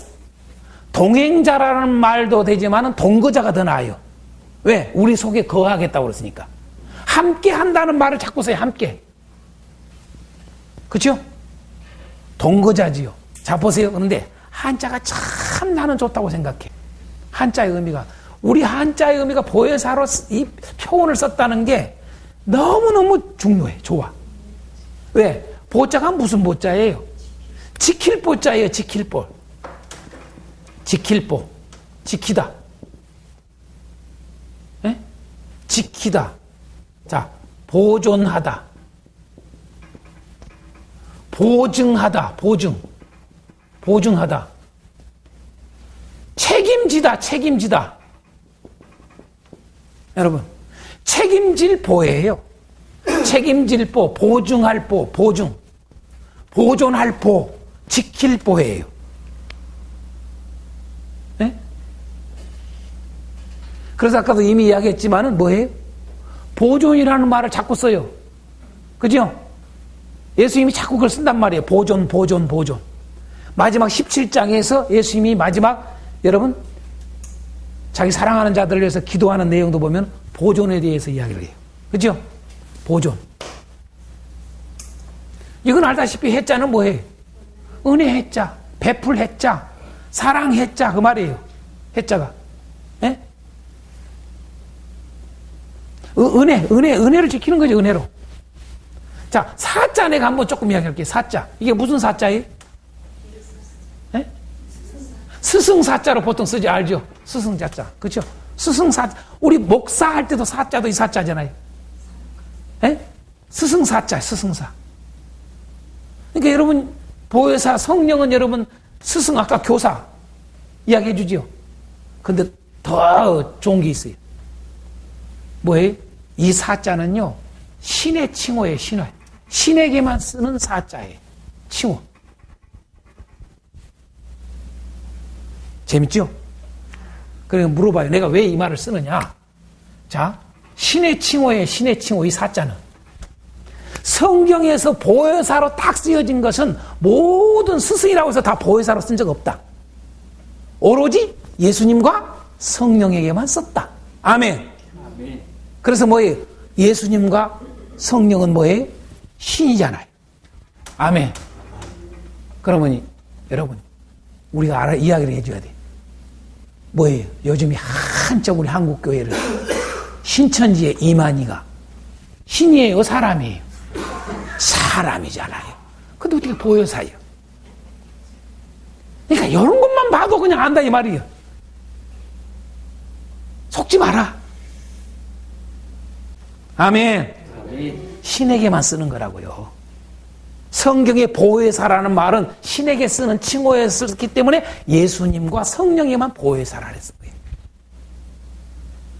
동행자라는 말도 되지만 동거자가 더 나아요. 왜? 우리 속에 거하겠다고 그랬으니까. 함께 한다는 말을 자꾸 써요. 함께. 그렇죠? 동거자지요. 자, 보세요. 그런데 한자가 참 나는 좋다고 생각해. 한자의 의미가. 우리 한자의 의미가 보혜사로 이 표현을 썼다는 게 너무너무 중요해. 좋아. 왜? 보자가 무슨 보자예요? 지킬 보자예요. 지킬 보. 지킬 보. 지키다. 예? 지키다. 자, 보존하다. 보증하다. 보증. 보증하다. 책임지다. 책임지다. 여러분, 책임질 보예요. 책임질 보, 보증할 보, 보증. 보존할 보, 지킬 보예요. 네? 그래서 아까도 이미 이야기했지만은 뭐예요? 보존이라는 말을 자꾸 써요. 그죠? 예수님이 자꾸 그걸 쓴단 말이에요. 보존, 보존, 보존. 마지막 17장에서 예수님이 마지막, 여러분, 자기 사랑하는 자들을 위해서 기도하는 내용도 보면 보존에 대해서 이야기를 해요. 그죠? 보존. 이건 알다시피 해자는 뭐예요? 은혜 해자, 베풀 해자, 사랑 해자, 그 말이에요. 해자가. 예? 은혜를 지키는 거죠, 은혜로. 자, 사자 내가 한번 조금 이야기할게요. 사자. 이게 무슨 사자예요? 예? 스승사자로 보통 쓰지, 알죠? 스승자자. 그렇죠? 스승사자. 우리 목사 할 때도 사자도 이 사자잖아요. 예? 스승사자, 스승사. 그러니까 여러분, 보혜사, 성령은 여러분, 스승, 아까 교사 이야기해 주지요. 근데 더 좋은 게 있어요. 뭐예요? 이 사자는요, 신의 칭호예요, 신의. 신에게만 쓰는 사자예요. 칭호. 재밌죠? 그래서 물어봐요. 내가 왜 이 말을 쓰느냐? 자, 신의 칭호예요, 신의 칭호, 이 사자는. 성경에서 보혜사로 딱 쓰여진 것은 모든 스승이라고 해서 다 보혜사로 쓴 적 없다. 오로지 예수님과 성령에게만 썼다. 아멘. 그래서 뭐예요? 예수님과 성령은 뭐예요? 신이잖아요. 아멘. 그러면 여러분, 우리가 이야기를 해줘야 돼. 뭐예요? 요즘에 한쪽 우리 한국교회를 신천지의 이만희가 신이에요, 사람이에요? 사람이잖아요. 근데 어떻게 보혜사예요? 그러니까 이런 것만 봐도 그냥 안다 이 말이에요. 속지 마라. 아멘. 신에게만 쓰는 거라고요. 성경의 보혜사라는 말은 신에게 쓰는 칭호에 썼기 때문에 예수님과 성령에만 보혜사라 했어요.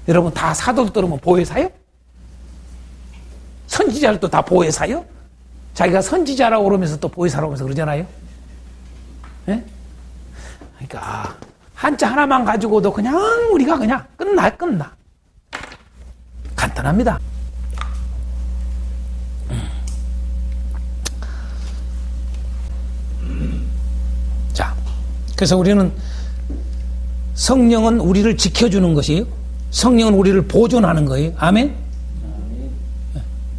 여러분, 다 사도들 들으면 보혜사요? 선지자들도 다 보혜사요? 자기가 선지자라고 그러면서 또 보혜사라고 하면서 그러잖아요. 네? 그러니까 한자 하나만 가지고도 그냥 우리가 그냥 끝나. 간단합니다. 자, 그래서 우리는 성령은 우리를 지켜주는 것이에요. 성령은 우리를 보존하는 거예요. 아멘?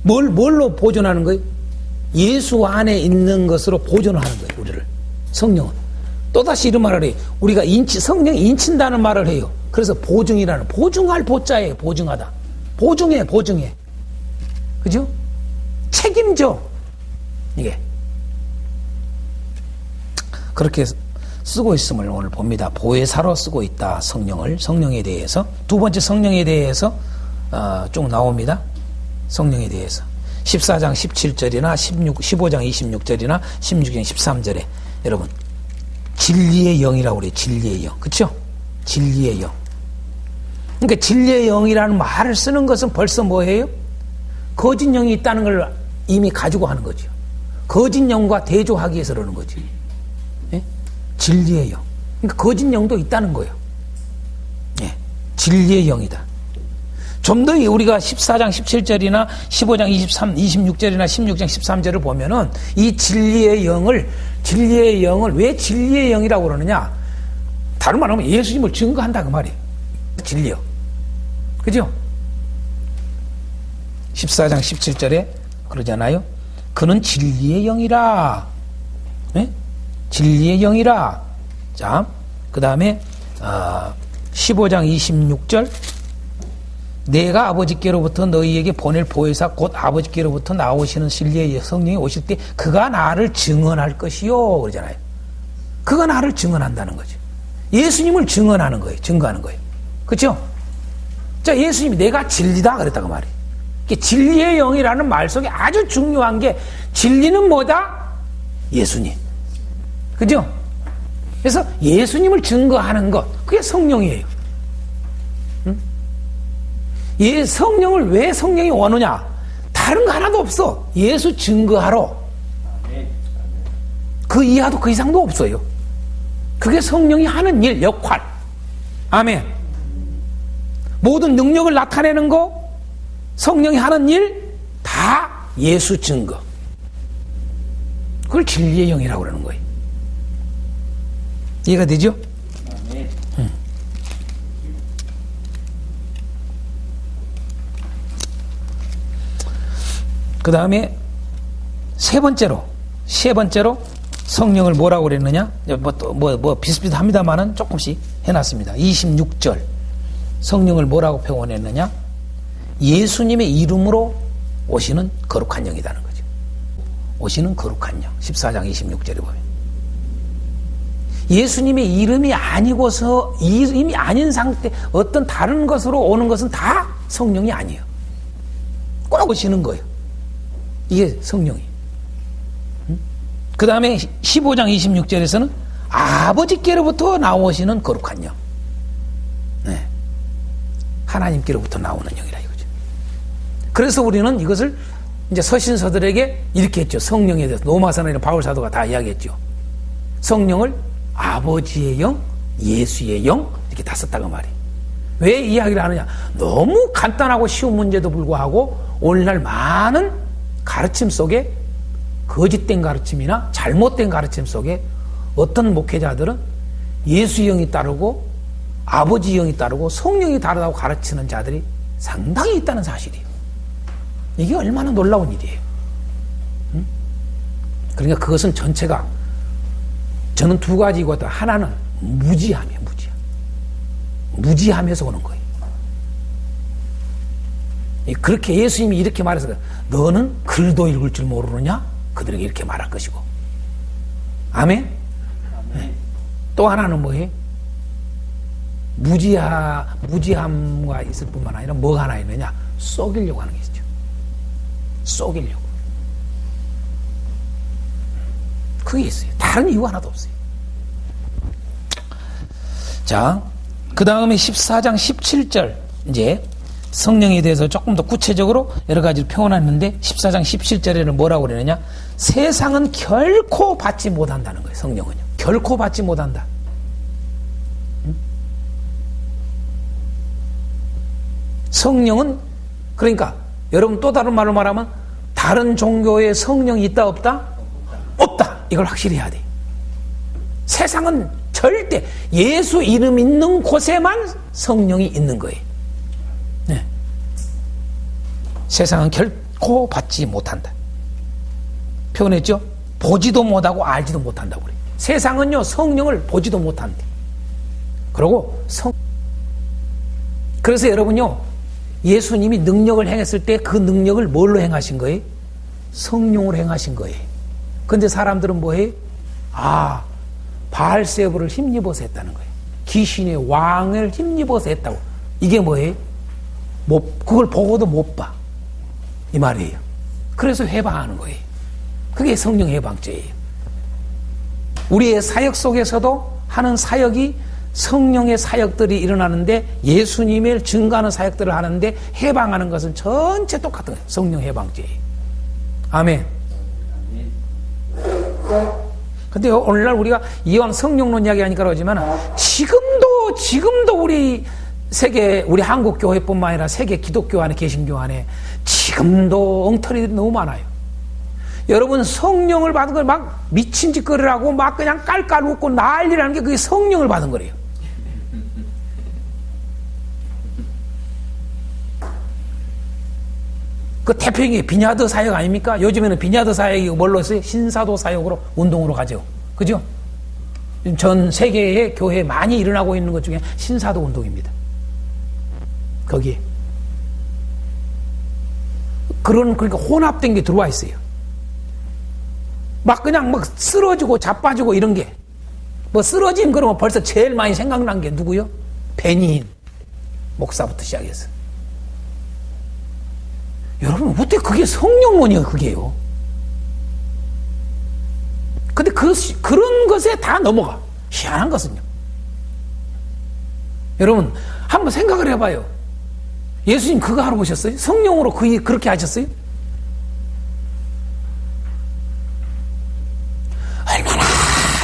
뭘로 보존하는 거예요? 예수 안에 있는 것으로 보존하는 거예요, 우리를. 성령은. 또다시 이런 말을 해요. 우리가 성령이 인친다는 말을 해요. 그래서 보증이라는, 보증할 보자예요, 보증하다. 보증해. 그죠? 책임져. 이게. 그렇게 쓰고 있음을 오늘 봅니다. 보혜사로 쓰고 있다, 성령에 대해서. 두 번째 성령에 대해서, 쭉 나옵니다. 성령에 대해서. 14장 17절이나 15장 26절이나 16장 13절에 여러분 진리의 영이라고 그래요. 진리의 영. 그렇죠? 진리의 영. 그러니까 진리의 영이라는 말을 쓰는 것은 벌써 뭐예요? 거짓 영이 있다는 걸 이미 가지고 하는 거죠. 거짓 영과 대조하기 위해서 그러는 거지. 예? 진리의 영. 그러니까 거짓 영도 있다는 거예요. 예. 진리의 영이다. 좀 더 우리가 14장 17절이나 15장 26절이나 16장 13절을 보면은 이 진리의 영을 왜 진리의 영이라고 그러느냐? 다른 말로 하면 예수님을 증거한다 그 말이에요. 진리요. 그죠? 14장 17절에 그러잖아요. 그는 진리의 영이라. 네? 진리의 영이라. 자, 그 다음에 15장 26절 내가 아버지께로부터 너희에게 보낼 보혜사 곧 아버지께로부터 나오시는 진리의 성령이 오실 때 그가 나를 증언할 것이요 그러잖아요. 그가 나를 증언한다는 거죠. 예수님을 증언하는 거예요. 증거하는 거예요. 그렇죠? 자, 예수님이 내가 진리다 그랬다고 말이에요. 진리의 영이라는 말 속에 아주 중요한 게 진리는 뭐다? 예수님. 그죠? 그래서 예수님을 증거하는 것 그게 성령이에요. 성령을 왜 성령이 오느냐? 다른 거 하나도 없어. 예수 증거하러. 그 이하도 그 이상도 없어요. 그게 성령이 하는 일, 역할. 아멘. 모든 능력을 나타내는 거, 성령이 하는 일, 다 예수 증거. 그걸 진리의 영이라고 그러는 거예요. 이해가 되죠? 그 다음에 세 번째로 성령을 뭐라고 그랬느냐? 비슷비슷합니다만은 조금씩 해놨습니다. 26절. 성령을 뭐라고 표현했느냐? 예수님의 이름으로 오시는 거룩한 영이라는 거죠. 오시는 거룩한 영. 14장 26절에 보면. 예수님의 이름이 아니고서, 이름이 아닌 상태, 어떤 다른 것으로 오는 것은 다 성령이 아니에요. 꼭 오시는 거예요. 이게 성령이. 그 다음에 15장 26절에서는 아버지께로부터 나오시는 거룩한 영. 네. 하나님께로부터 나오는 영이라 이거죠. 그래서 우리는 이것을 이제 서신서들에게 이렇게 했죠. 성령에 대해서 로마서나 바울 사도가 다 이야기했죠. 성령을 아버지의 영, 예수의 영 이렇게 다 썼다고 말이에요. 왜 이야기를 하느냐? 너무 간단하고 쉬운 문제도 불구하고 오늘날 많은 가르침 속에 거짓된 가르침이나 잘못된 가르침 속에 어떤 목회자들은 예수의 영이 따르고 아버지 영이 따르고 성령이 다르다고 가르치는 자들이 상당히 있다는 사실이에요. 이게 얼마나 놀라운 일이에요. 그러니까 그것은 전체가 저는 두 가지거든. 하나는 무지함이에요. 무지함에서 오는 거예요. 그렇게 예수님이 이렇게 말해서 너는 글도 읽을 줄 모르느냐? 그들에게 이렇게 말할 것이고. 아멘? 네. 또 하나는 뭐예요? 무지함과 있을 뿐만 아니라 뭐가 하나 있느냐? 속이려고 하는 게 있죠. 속이려고. 그게 있어요. 다른 이유 하나도 없어요. 자, 그 다음에 14장 17절 이제 성령에 대해서 조금 더 구체적으로 여러 가지를 표현했는데 14장 17절에는 뭐라고 그러느냐? 세상은 결코 받지 못한다는 거예요. 성령은요. 결코 받지 못한다. 성령은 그러니까 여러분 또 다른 말로 말하면 다른 종교에 성령이 있다 없다? 없다. 이걸 확실히 해야 돼. 세상은 절대 예수 이름 있는 곳에만 성령이 있는 거예요. 네. 세상은 결코 받지 못한다. 표현했죠? 보지도 못하고 알지도 못한다고 그래요. 세상은요 성령을 보지도 못한대. 그리고 그래서 여러분요 예수님이 능력을 행했을 때 그 능력을 뭘로 행하신 거예요? 성령으로 행하신 거예요. 근데 사람들은 뭐해요? 바알세부를 힘입어서 했다는 거예요. 귀신의 왕을 힘입어서 했다고. 이게 뭐예요? 그걸 보고도 못 봐. 이 말이에요. 그래서 해방하는 거예요. 그게 성령 해방죄예요. 우리의 사역 속에서도 하는 사역이 성령의 사역들이 일어나는데 예수님을 증거하는 사역들을 하는데 해방하는 것은 전체 똑같은 거예요. 성령 해방죄예요. 아멘. 근데 오늘날 우리가 이왕 성령론 이야기하니까 그러지만 지금도 우리 한국 교회뿐만 아니라 세계 기독교 안에 개신교 안에 지금도 엉터리들이 너무 많아요. 여러분 성령을 받은 걸 막 미친 짓거리라고 막 그냥 깔깔 웃고 난리라는 게 그게 성령을 받은 거래요. 그 대표적인 게 비냐드 사역 아닙니까? 요즘에는 비냐드 사역이 뭘로 했어요? 신사도 사역으로 운동으로 가죠. 그죠? 전 세계의 교회에 많이 일어나고 있는 것 중에 신사도 운동입니다. 거기에. 그러니까 혼합된 게 들어와 있어요. 그냥 쓰러지고 자빠지고 이런 게. 쓰러짐 그러면 벌써 제일 많이 생각난 게 누구요? 베니힌 목사부터 시작해서. 여러분, 어떻게 그게 성령론이에요, 그게요? 근데 그런 것에 다 넘어가. 희한한 것은요. 여러분, 한번 생각을 해봐요. 예수님 그거 하러 오셨어요? 성령으로 그렇게 하셨어요? 얼마나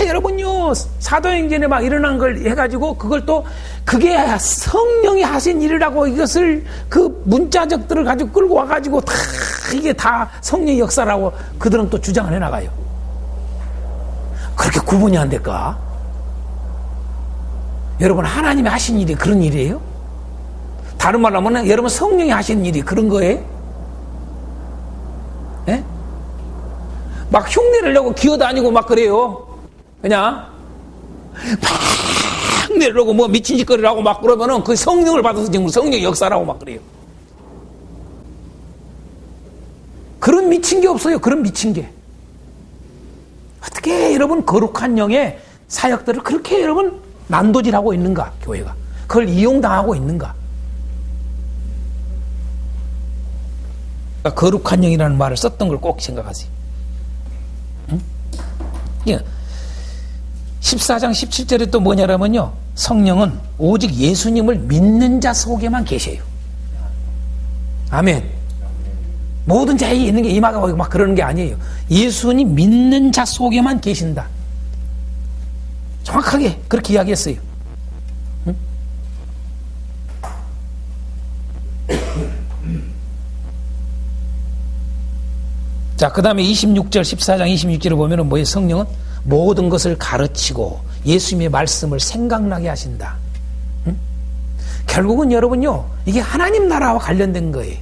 여러분요 사도행전에 막 일어난 걸 해가지고 그걸 또 그게 성령이 하신 일이라고 이것을 그 문자적들을 가지고 끌고 와가지고 다 이게 다 성령의 역사라고 그들은 또 주장을 해나가요. 그렇게 구분이 안 될까? 여러분 하나님이 하신 일이 그런 일이에요? 다른 말로 하면 여러분 성령이 하신 일이 그런 거예요? 예? 막 흉내를 내고 기어다니고 막 그래요. 그냥 막 내려고 뭐 미친 짓거리라고 막 그러면은 그 성령을 받아서 지금 성령의 역사라고 막 그래요. 그런 미친 게 없어요. 그런 미친 게. 어떻게 여러분 거룩한 영의 사역들을 그렇게 여러분 난도질하고 있는가, 교회가. 그걸 이용당하고 있는가. 그러니까 거룩한 영이라는 말을 썼던 걸 꼭 생각하세요. 응? 예. 14장 17절에 또 뭐냐면요. 성령은 오직 예수님을 믿는 자 속에만 계셔요. 아멘. 모든 자에 있는 게 임하고 막 그러는 게 아니에요. 예수님 믿는 자 속에만 계신다. 정확하게 그렇게 이야기했어요. 응? 자, 그 다음에 26절, 14장 26절을 보면 뭐예요? 성령은 모든 것을 가르치고 예수님의 말씀을 생각나게 하신다. 응? 결국은 여러분요, 이게 하나님 나라와 관련된 거예요.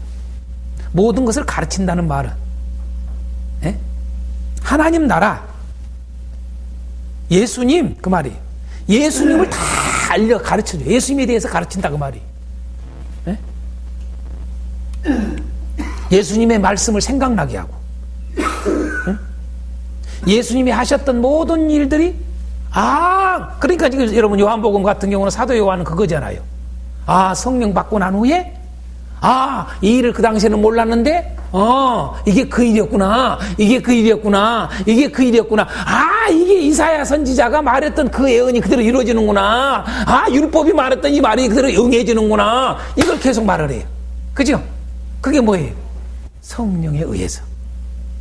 모든 것을 가르친다는 말은. 예? 하나님 나라. 예수님, 그 말이에요. 예수님을 다 가르쳐줘. 예수님에 대해서 가르친다, 그 말이에요. 예? 예수님의 말씀을 생각나게 하고. 예수님이 하셨던 모든 일들이 그러니까 지금 여러분 요한복음 같은 경우는 사도 요한은 그거잖아요. 성령 받고 난 후에 이 일을 그 당시에는 몰랐는데 이게 그 일이었구나. 이게 그 일이었구나. 이게 그 일이었구나. 이게 이사야 선지자가 말했던 그 예언이 그대로 이루어지는구나. 율법이 말했던 이 말이 그대로 응해지는구나. 이걸 계속 말을 해요. 그죠? 그게 뭐예요? 성령에 의해서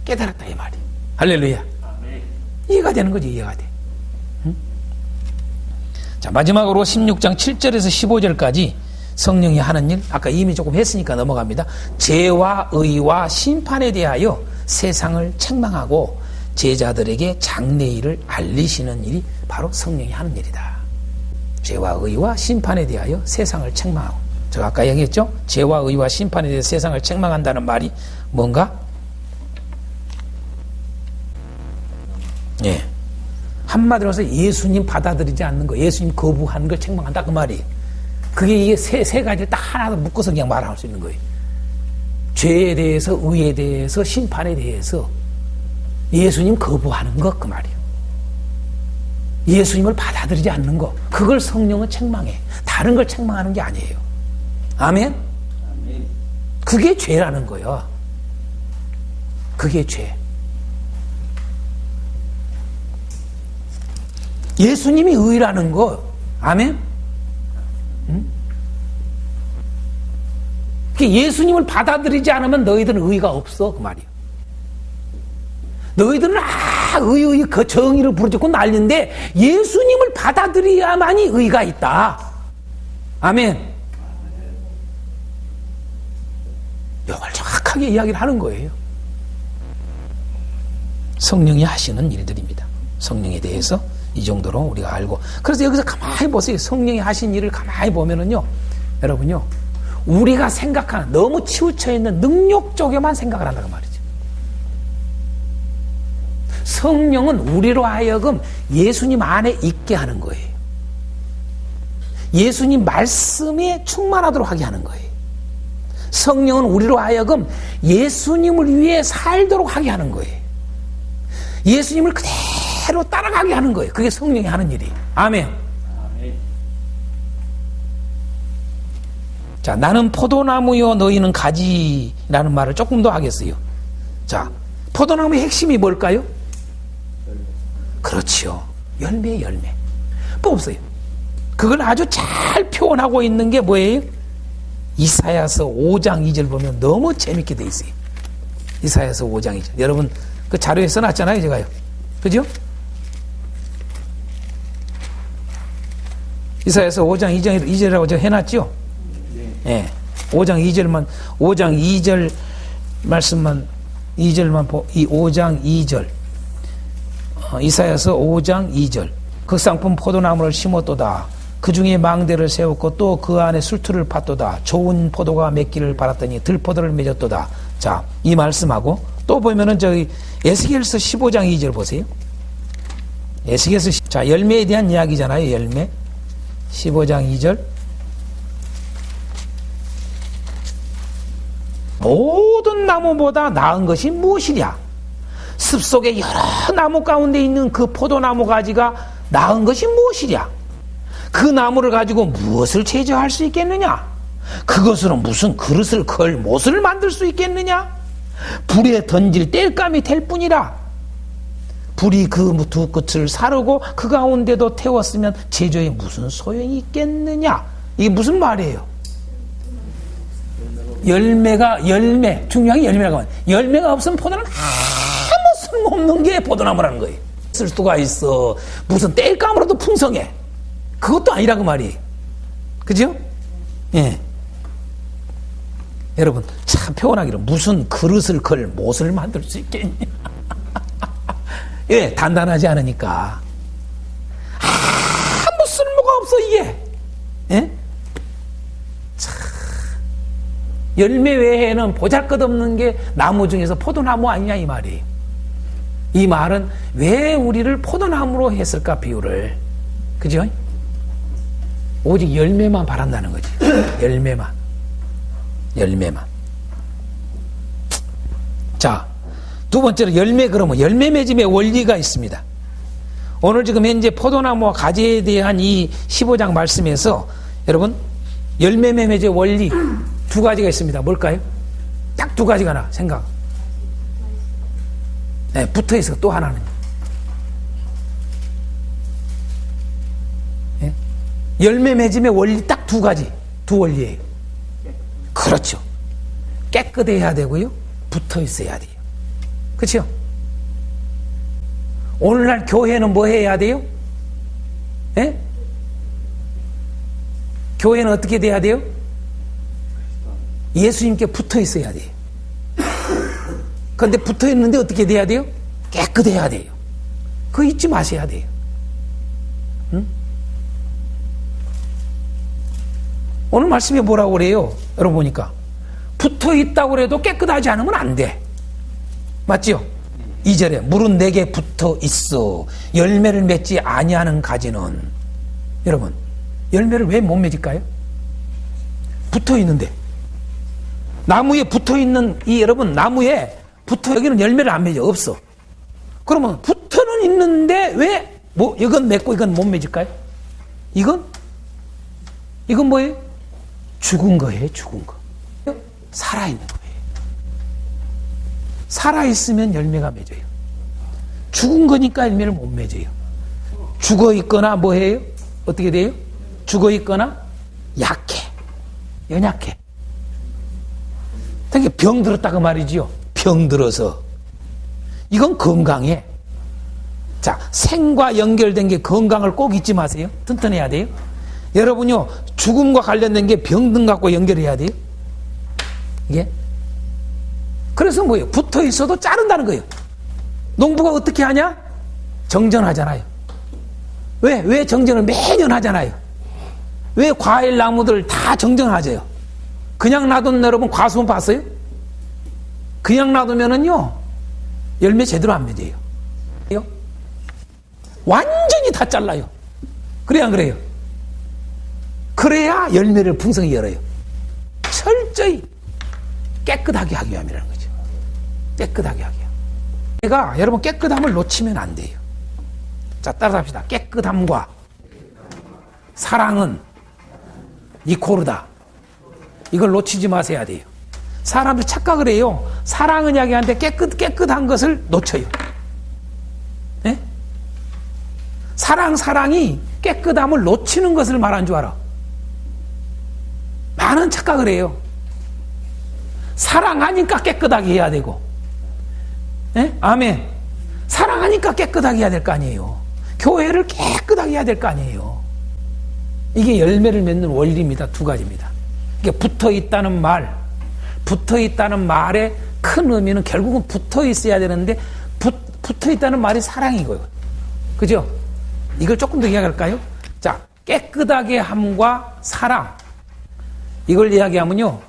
깨달았다 이 말이에요. 할렐루야. 이해가 되는 거지. 이해가 돼. 응? 자, 마지막으로 16장 7절에서 15절까지 성령이 하는 일, 아까 이미 조금 했으니까 넘어갑니다. 죄와 의와 심판에 대하여 세상을 책망하고 제자들에게 장래일을 알리시는 일이 바로 성령이 하는 일이다. 죄와 의와 심판에 대하여 세상을 책망하고, 제가 아까 얘기했죠? 죄와 의와 심판에 대해서 세상을 책망한다는 말이 뭔가? 예. 한마디로 해서 예수님 받아들이지 않는 거, 예수님 거부하는 걸 책망한다 그 말이에요. 그게 이게 세 가지를 딱 하나 묶어서 그냥 말할 수 있는 거예요. 죄에 대해서, 의에 대해서, 심판에 대해서 예수님 거부하는 것 그 말이에요. 예수님을 받아들이지 않는 것, 그걸 성령은 책망해. 다른 걸 책망하는 게 아니에요. 아멘? 그게 죄라는 거예요. 그게 죄. 예수님이 의라는 거, 아멘? 응? 예수님을 받아들이지 않으면 너희들은 의가 없어, 그 말이에요. 너희들은 의, 그 정의를 부르짖고 난리인데 예수님을 받아들여야만이 의가 있다. 아멘. 이걸 정확하게 이야기를 하는 거예요. 성령이 하시는 일들입니다. 성령에 대해서 이 정도로 우리가 알고, 그래서 여기서 가만히 보세요. 성령이 하신 일을 가만히 보면은요, 여러분요, 우리가 생각하는, 너무 치우쳐 있는 능력 쪽에만 생각을 한다고 말이죠. 성령은 우리로 하여금 예수님 안에 있게 하는 거예요. 예수님 말씀에 충만하도록 하게 하는 거예요. 성령은 우리로 하여금 예수님을 위해 살도록 하게 하는 거예요. 예수님을 그대로 따라가게 하는 거예요. 그게 성령이 하는 일이에요. 아멘. 자, 나는 포도나무요 너희는 가지라는 말을 조금 더 하겠어요. 자, 포도나무의 핵심이 뭘까요? 그렇지요. 열매. 또 없어요. 그걸 아주 잘 표현하고 있는 게 뭐예요? 이사야서 5장 2절 보면 너무 재밌게 돼 있어요. 이사야서 5장 2절. 여러분 그 자료에 써놨잖아요, 제가요. 그죠? 이사야서 5장 2절이라고 제가 해놨죠? 네. 5장 2절 말씀만, 2절만, 이 5장 2절. 이사야서 5장 2절. 극상품 포도나무를 심었도다. 그 중에 망대를 세웠고 또 그 안에 술틀을 팠도다. 좋은 포도가 맺기를 바랐더니 들포도를 맺었도다. 자, 이 말씀하고 또 보면은 저기 에스겔서 15장 2절 보세요. 에스겔서 자, 열매에 대한 이야기잖아요. 열매. 15장 2절. 모든 나무보다 나은 것이 무엇이랴? 습속에 여러 나무 가운데 있는 그 포도나무 가지가 나은 것이 무엇이랴? 그 나무를 가지고 무엇을 제조할 수 있겠느냐? 그것으로 무슨 그릇을 걸 못을 만들 수 있겠느냐? 불에 던질 땔감이 될 뿐이라. 불이 그 두 끝을 사르고 그 가운데도 태웠으면 제조에 무슨 소용이 있겠느냐? 이게 무슨 말이에요? 열매, 중요한 게 열매라고 하면 열매가 없으면 포도는 아무 쓸모없는 게 포도나무라는 거예요. 쓸 수가 있어. 무슨 땔감으로도 풍성해. 그것도 아니라고 말이에요. 그죠? 예. 여러분, 참 표현하기로 무슨 그릇을 걸 못을 만들 수 있겠냐? 예, 단단하지 않으니까. 아무 쓸모가 없어, 이게. 예? 참. 열매 외에는 보잘것없는 게 나무 중에서 포도나무 아니냐, 이 말이에요. 이 말은 왜 우리를 포도나무로 했을까, 비유를. 그죠? 오직 열매만 바란다는 거지. 열매만. 자, 두 번째로 열매, 그러면 열매 맺음의 원리가 있습니다. 오늘 지금 현재 포도나무와 가지에 대한 이 15장 말씀에서 여러분 열매 맺음의 원리 두 가지가 있습니다. 뭘까요? 딱 두 가지가 나 생각. 네, 붙어 있어. 또 하나는 네? 열매 맺음의 원리 딱 두 가지, 두 원리예요. 그렇죠. 깨끗해야 되고요. 붙어 있어야 돼요. 그렇죠? 오늘날 교회는 뭐 해야 돼요? 예? 교회는 어떻게 돼야 돼요? 예수님께 붙어 있어야 돼요. 그런데 붙어 있는데 어떻게 돼야 돼요? 깨끗해야 돼요. 그거 잊지 마셔야 돼요. 응? 오늘 말씀에 뭐라고 그래요? 여러분 보니까 붙어 있다고 해도 깨끗하지 않으면 안 돼. 맞죠? 2절에 물은 내게 붙어 있어 열매를 맺지 아니하는 가지는. 여러분 열매를 왜 못 맺을까요? 붙어 있는데. 나무에 붙어 있는 이 여러분 나무에 붙어 여기는 열매를 안 맺어. 없어. 그러면 붙어는 있는데 왜 뭐 이건 맺고 이건 못 맺을까요? 이건 뭐예요? 죽은 거예요. 죽은 거. 살아있는 거예요. 살아있으면 열매가 맺어요. 죽은 거니까 열매를 못 맺어요. 죽어 있거나 뭐 해요? 어떻게 돼요? 죽어 있거나 약해. 연약해. 그러니까 병 들었다고 말이지요. 병 들어서. 이건 건강해. 자, 생과 연결된 게 건강을 꼭 잊지 마세요. 튼튼해야 돼요. 여러분요, 죽음과 관련된 게 병든 갖고 연결해야 돼요. 이게. 그래서 뭐예요? 붙어 있어도 자른다는 거예요. 농부가 어떻게 하냐? 정전하잖아요. 왜 정전을 매년 하잖아요. 왜 과일 나무들 다 정전하죠? 그냥 놔둔 여러분 과수원 봤어요? 그냥 놔두면은요, 열매 제대로 안 맺어요. 완전히 다 잘라요. 그래야 안 그래요? 그래야 열매를 풍성히 열어요. 철저히 깨끗하게 하기 위함이라는 거죠. 깨끗하게 하기 위함. 내가 여러분 깨끗함을 놓치면 안 돼요. 자, 따라합시다. 깨끗함과 사랑은 이코르다. 이걸 놓치지 마셔야 돼요. 사람들 착각을 해요. 사랑은 이야기하는데 깨끗한 것을 놓쳐요. 네? 사랑이 깨끗함을 놓치는 것을 말한 줄 알아. 많은 착각 착각을 해요. 사랑하니까 깨끗하게 해야 되고, 예? 아멘. 사랑하니까 깨끗하게 해야 될 거 아니에요. 교회를 깨끗하게 해야 될 거 아니에요. 이게 열매를 맺는 원리입니다. 두 가지입니다. 이게 붙어 있다는 말, 붙어 있다는 말의 큰 의미는 결국은 붙어 있어야 되는데, 붙어 있다는 말이 사랑이고요. 그죠? 이걸 조금 더 이야기할까요? 자, 깨끗하게 함과 사랑. 이걸 이야기하면요.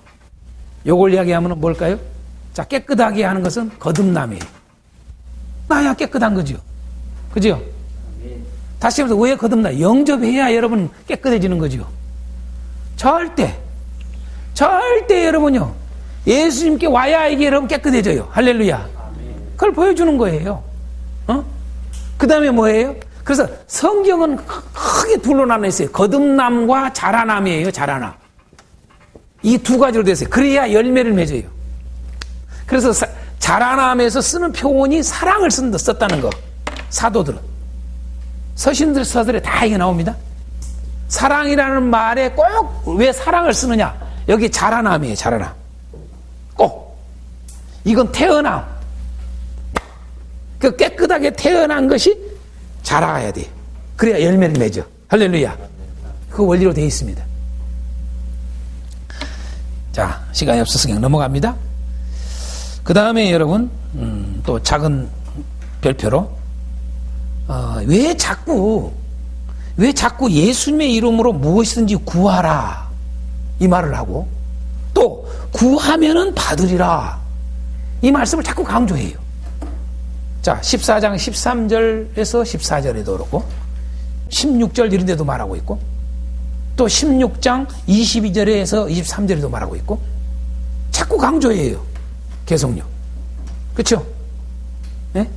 요걸 이야기하면 뭘까요? 자, 깨끗하게 하는 것은 거듭남이에요. 나야 깨끗한 거죠. 그죠? 다시 말해서 왜 거듭나? 영접해야 여러분 깨끗해지는 거죠. 절대 여러분요. 예수님께 와야 이게 여러분 깨끗해져요. 할렐루야. 그걸 보여주는 거예요. 그 다음에 뭐예요? 그래서 성경은 크게 둘로 나눠 있어요. 거듭남과 자라남이에요. 자라남. 이 두 가지로 되어 있어요. 그래야 열매를 맺어요. 그래서 자라남에서 쓰는 표현이 사랑을 썼다는 거. 사도들은. 서신들 서술에 다 이게 나옵니다. 사랑이라는 말에 꼭 왜 사랑을 쓰느냐? 여기 자라남이에요. 자라남. 꼭. 이건 태어남. 그 깨끗하게 태어난 것이 자라야 돼요. 그래야 열매를 맺어. 할렐루야. 그 원리로 되어 있습니다. 자, 시간이 없어서 그냥 넘어갑니다. 그 다음에 여러분, 또 작은 별표로, 왜 자꾸 예수님의 이름으로 무엇이든지 구하라. 이 말을 하고, 또, 구하면은 받으리라. 이 말씀을 자꾸 강조해요. 자, 14장 13절에서 14절에도 그렇고, 16절 이런 데도 말하고 있고, 또 16장 22절에서 23절에도 말하고 있고, 자꾸 강조해요. 계속요. 그렇죠? 네?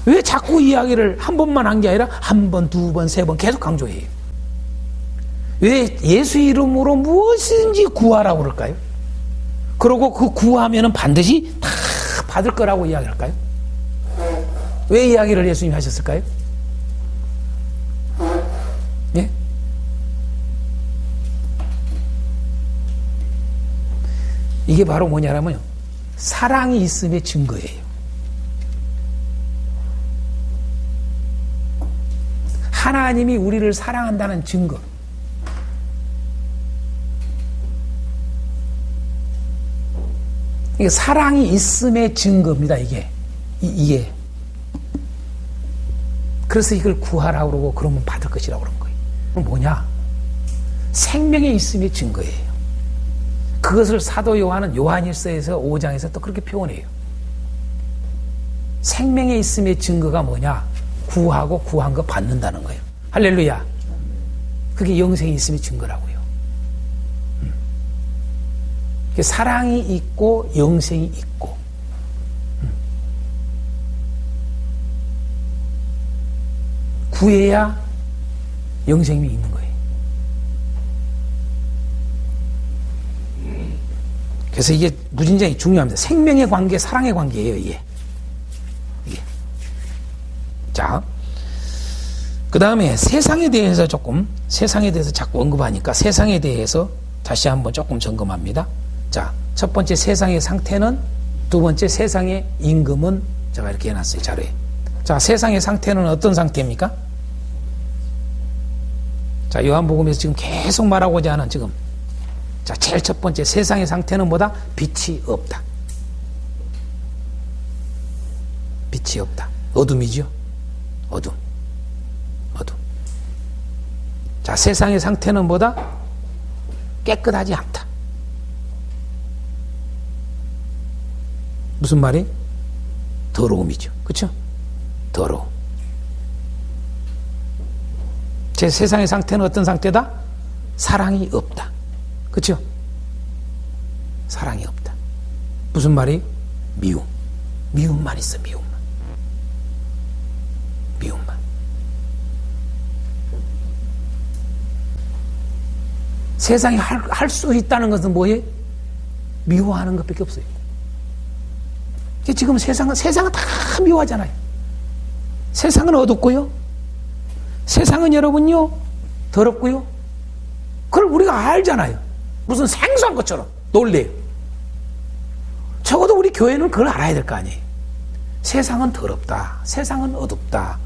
왜 자꾸 이야기를 한 번만 한 게 아니라 한 번, 두 번, 세 번 계속 강조해요? 왜 예수 이름으로 무엇이든지 구하라고 그럴까요? 그러고 그 구하면은 반드시 다 받을 거라고 이야기할까요? 왜 이야기를 예수님이 하셨을까요? 예? 이게 바로 뭐냐면요. 사랑이 있음의 증거예요. 하나님이 우리를 사랑한다는 증거. 이게 사랑이 있음의 증거입니다. 이게. 그래서 이걸 구하라고 그러고 그러면 받을 것이라고 그런 거예요. 그럼 뭐냐? 생명의 있음의 증거예요. 그것을 사도 요한은 요한일서에서 5장에서 또 그렇게 표현해요. 생명의 있음의 증거가 뭐냐? 구하고 구한 거 받는다는 거예요. 할렐루야. 그게 영생이 있음의 증거라고요. 사랑이 있고 영생이 있고, 구해야 영생이 있는 거예요. 그래서 이게 무진장이 중요합니다. 생명의 관계, 사랑의 관계예요, 이게. 자, 그 다음에 세상에 대해서 자꾸 언급하니까 세상에 대해서 다시 한번 조금 점검합니다. 자, 첫 번째 세상의 상태는, 두 번째 세상의 임금은 제가 이렇게 해놨어요, 자료에. 자, 세상의 상태는 어떤 상태입니까? 자, 요한복음에서 지금 계속 말하고자 하는 지금, 자, 제일 첫 번째 세상의 상태는 뭐다? 빛이 없다. 빛이 없다. 어둠이죠. 어둠. 자, 세상의 상태는 뭐다? 깨끗하지 않다. 무슨 말이? 더러움이죠. 그렇죠? 더러움. 제 세상의 상태는 어떤 상태다? 사랑이 없다. 그렇죠? 사랑이 없다. 무슨 말이? 미움만 있어. 미움만. 세상에 할 수 있다는 것은 뭐예요? 미워하는 것밖에 없어요. 지금 세상은 다 미워하잖아요. 세상은 어둡고요. 세상은 여러분요, 더럽고요. 그걸 우리가 알잖아요. 무슨 생소한 것처럼 놀래요. 적어도 우리 교회는 그걸 알아야 될 거 아니에요. 세상은 더럽다. 세상은 어둡다.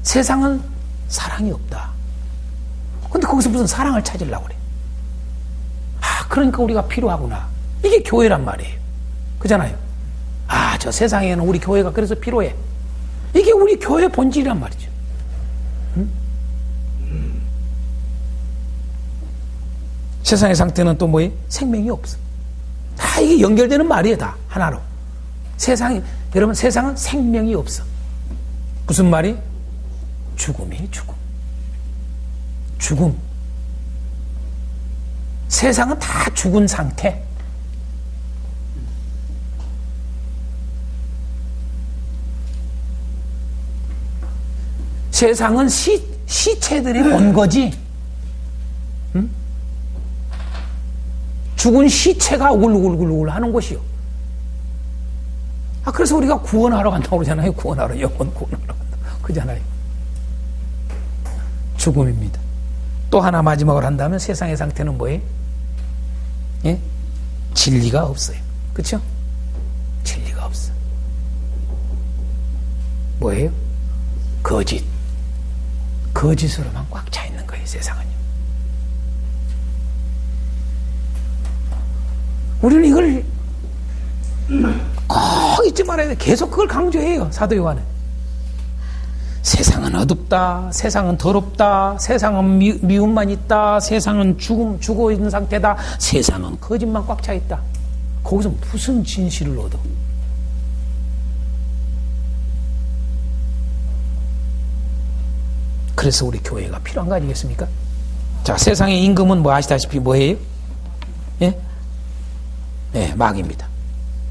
세상은 사랑이 없다. 근데 거기서 무슨 사랑을 찾으려고 그래. 그러니까 우리가 필요하구나. 이게 교회란 말이에요. 그잖아요. 저 세상에는 우리 교회가 그래서 필요해. 이게 우리 교회의 본질이란 말이죠. 응? 세상의 상태는 또 뭐예요? 생명이 없어. 다 이게 연결되는 말이에요. 다 하나로. 여러분 세상은 생명이 없어. 무슨 말이? 죽음이에요. 죽음. 세상은 다 죽은 상태. 세상은 시체들이 온 거지. 응? 죽은 시체가 울글울글 하는 곳이요. 그래서 우리가 구원하러 간다고 그러잖아요. 구원하러, 영혼 구원하러 간다. 그잖아요. 죽음입니다. 또 하나 마지막으로 한다면 세상의 상태는 뭐예요? 예? 진리가 없어요. 그렇죠? 진리가 없어. 뭐예요? 거짓으로만 꽉 차 있는 거예요. 세상은요. 우리는 이걸 꼭 잊지 말아야 돼. 계속 그걸 강조해요. 사도 요한은. 세상은 어둡다. 세상은 더럽다. 세상은 미움만 있다. 세상은 죽어 있는 상태다. 세상은 거짓만 꽉 차 있다. 거기서 무슨 진실을 얻어? 그래서 우리 교회가 필요한 거 아니겠습니까? 자, 세상의 임금은 뭐 아시다시피 뭐예요? 예? 네, 마귀입니다.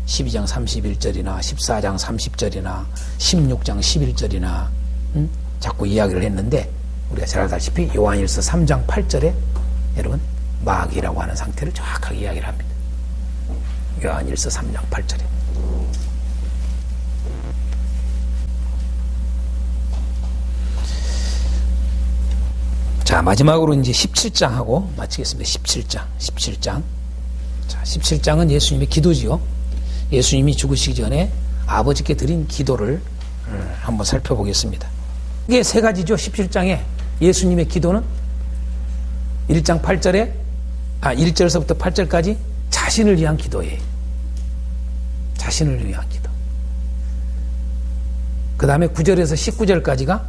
12장 31절이나 14장 30절이나 16장 11절이나 자꾸 이야기를 했는데 우리가 잘 알다시피 요한일서 3장 8절에 여러분 마귀라고 하는 상태를 정확하게 이야기를 합니다. 요한일서 3장 8절에. 자, 마지막으로 이제 17장하고 마치겠습니다. 17장. 자, 17장은 예수님의 기도지요. 예수님이 죽으시기 전에 아버지께 드린 기도를 한번 살펴보겠습니다. 이게 세 가지죠. 17장에 예수님의 기도는 1장 8절에 1절서부터 8절까지 자신을 위한 기도예요. 자신을 위한 기도. 그 다음에 9절에서 19절까지가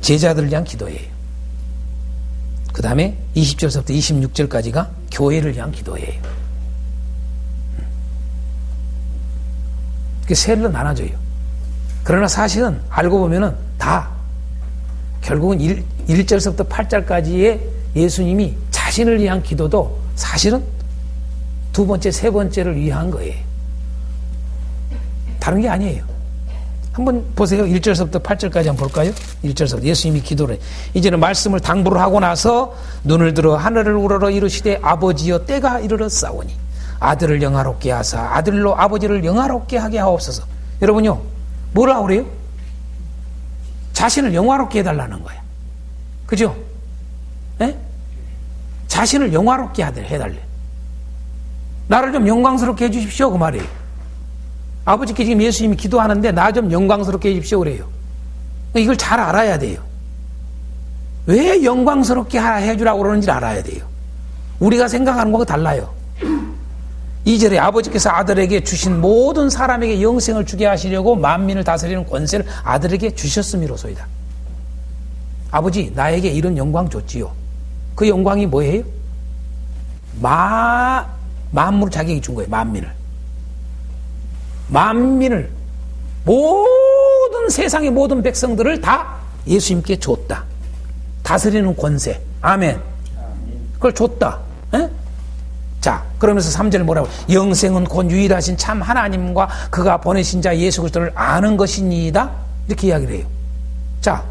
제자들을 위한 기도예요. 그 다음에 20절서부터 26절까지가 교회를 위한 기도예요. 이렇게 세로 나눠져요. 그러나 사실은 알고 보면은 다 결국은 1절서부터 8절까지의 예수님이 자신을 위한 기도도 사실은 두 번째, 세 번째를 위한 거예요. 다른 게 아니에요. 한번 보세요. 1절서부터 8절까지 한번 볼까요? 1절서부터 예수님이 기도를 이제는 말씀을 당부를 하고 나서 눈을 들어 하늘을 우러러 이르시되 아버지여 때가 이르렀사오니 아들을 영화롭게 하사 아들로 아버지를 영화롭게 하게 하옵소서. 여러분요, 뭐라고 그래요? 자신을 영화롭게 해달라는 거야. 그죠? 네? 자신을 영화롭게 해달래. 나를 좀 영광스럽게 해주십시오. 그 말이에요. 아버지께 지금 예수님이 기도하는데 나 좀 영광스럽게 해주십시오. 그래요. 이걸 잘 알아야 돼요. 왜 영광스럽게 해주라고 그러는지를 알아야 돼요. 우리가 생각하는 거하고 달라요. 2절에 아버지께서 아들에게 주신 모든 사람에게 영생을 주게 하시려고 만민을 다스리는 권세를 아들에게 주셨음이로소이다. 아버지, 나에게 이런 영광 줬지요. 그 영광이 뭐예요? 만물을 자기에게 준 거예요. 만민을 모든 세상의 모든 백성들을 다 예수님께 줬다. 다스리는 권세. 아멘. 그걸 줬다. 에? 자, 그러면서 3절 뭐라고? 영생은 곧 유일하신 참 하나님과 그가 보내신 자 예수 그리스도를 아는 것이니이다. 이렇게 이야기를 해요. 자,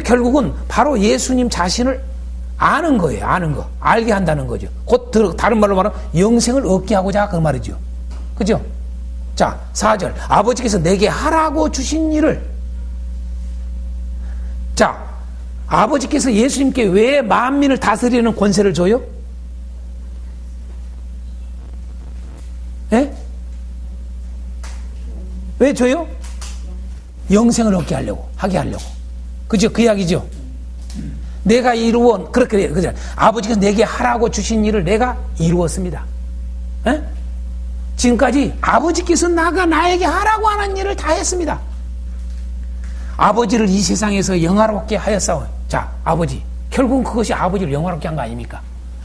결국은 바로 예수님 자신을 아는 거예요. 아는 거. 알게 한다는 거죠. 곧 다른 말로 말하면 영생을 얻게 하고자 그 말이죠. 그죠? 자, 4절. 아버지께서 내게 하라고 주신 일을. 자, 아버지께서 예수님께 왜 만민을 다스리는 권세를 줘요? 왜 줘요? 영생을 얻게 하려고, 하게 하려고. 그죠? 그 이야기죠? 내가 이루어, 그렇게, 그죠? 아버지께서 내게 하라고 주신 일을 내가 이루었습니다. 에? 지금까지 아버지께서 나에게 하라고 하는 일을 다 했습니다. 아버지를 이 세상에서 영화롭게 하였사오니. 자, 아버지. 결국은 그것이 아버지를 영화롭게 한 거 아닙니까?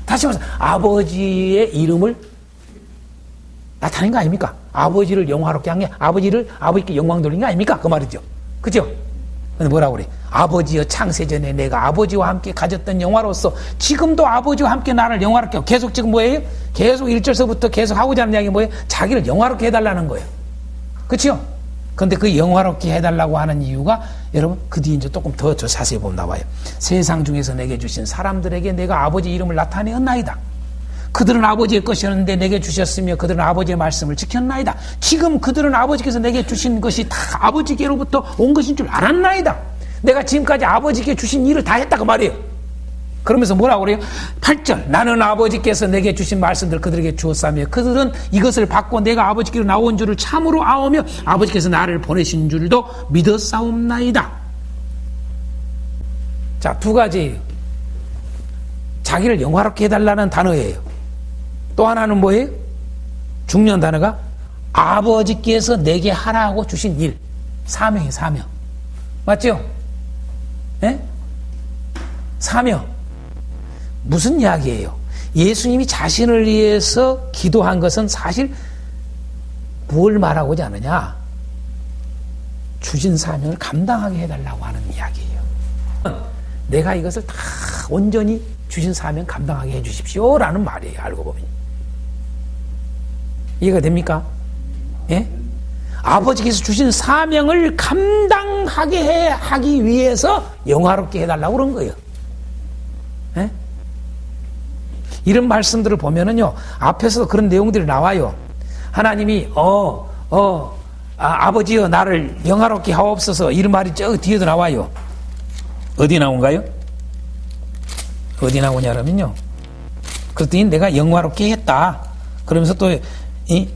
다시 말해서 아버지의 이름을 나타낸 거 아닙니까? 아버지를 영화롭게 한 게 아버지께 영광 돌린 거 아닙니까? 그 말이죠. 그죠? 근데 뭐라고 그래? 아버지여 창세전에 내가 아버지와 함께 가졌던 영화로서 지금도 아버지와 함께 나를 영화롭게 하고 계속 지금 뭐예요? 계속 1절서부터 계속 하고자 하는 이야기 뭐예요? 자기를 영화롭게 해달라는 거예요. 그렇죠? 근데 그 영화롭게 해달라고 하는 이유가 여러분 그 뒤에 이제 조금 더 자세히 보면 나와요. 세상 중에서 내게 주신 사람들에게 내가 아버지 이름을 나타내었나이다. 그들은 아버지의 것이었는데 내게 주셨으며 그들은 아버지의 말씀을 지켰나이다. 지금 그들은 아버지께서 내게 주신 것이 다 아버지께로부터 온 것인 줄 알았나이다. 내가 지금까지 아버지께 주신 일을 다 했다 그 말이에요. 그러면서 뭐라고 그래요? 8절 나는 아버지께서 내게 주신 말씀들 그들에게 주었사며 그들은 이것을 받고 내가 아버지께로 나온 줄을 참으로 아오며 아버지께서 나를 보내신 줄도 믿었사옵나이다. 자, 두 가지 자기를 영화롭게 해달라는 단어예요. 또 하나는 뭐예요? 중요한 단어가 아버지께서 내게 하라고 주신 일. 사명이에요. 사명. 맞죠? 예? 사명. 무슨 이야기예요? 예수님이 자신을 위해서 기도한 것은 사실 뭘 말하고자 하느냐? 주신 사명을 감당하게 해달라고 하는 이야기예요. 내가 이것을 다 온전히 주신 사명 감당하게 해주십시오 라는 말이에요. 알고 보면 이해가 됩니까? 예? 아버지께서 주신 사명을 감당하게 하기 위해서 영화롭게 해달라고 그런 거예요. 예? 이런 말씀들을 보면은요 앞에서도 그런 내용들이 나와요. 하나님이 아버지여 나를 영화롭게 하옵소서 이런 말이 저 뒤에도 나와요. 어디 나온가요? 어디 나오냐면요. 그랬더니 내가 영화롭게 했다. 그러면서 또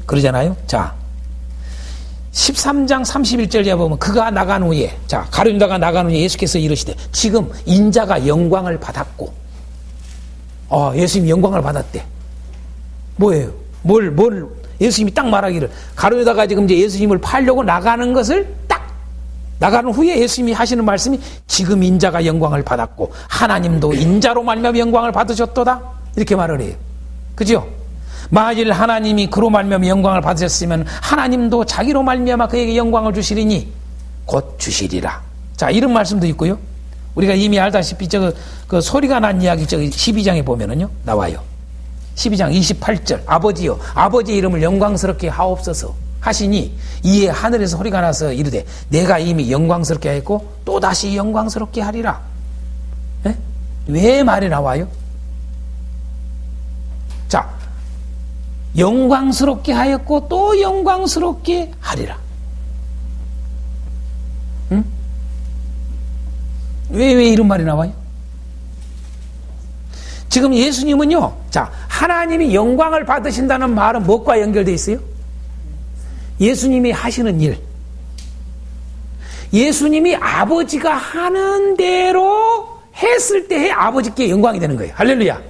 그러잖아요. 자, 13장 31절에 보면 그가 나간 후에 자 가룟유다가 나간 후에 예수께서 이르시되 지금 인자가 영광을 받았고 예수님이 영광을 받았대. 뭐예요? 뭘 예수님이 딱 말하기를 가룟유다가 지금 이제 예수님을 팔려고 나가는 것을 딱 나가는 후에 예수님이 하시는 말씀이 지금 인자가 영광을 받았고 하나님도 인자로 말미암아 영광을 받으셨도다 이렇게 말을 해요. 그죠? 만일 하나님이 그로 말미암아 영광을 받으셨으면 하나님도 자기로 말미암아 그에게 영광을 주시리니 곧 주시리라. 자 이런 말씀도 있고요. 우리가 이미 알다시피 그 소리가 난 이야기 12장에 보면은요 나와요. 12장 28절 아버지여 아버지의 이름을 영광스럽게 하옵소서 하시니 이에 하늘에서 소리가 나서 이르되 내가 이미 영광스럽게 하였고 또다시 영광스럽게 하리라. 네? 왜 말이 나와요? 자 영광스럽게 하였고 또 영광스럽게 하리라. 응? 왜 이런 말이 나와요? 지금 예수님은요, 자, 하나님이 영광을 받으신다는 말은 무엇과 연결되어 있어요? 예수님이 하시는 일. 예수님이 아버지가 하는 대로 했을 때에 아버지께 영광이 되는 거예요. 할렐루야.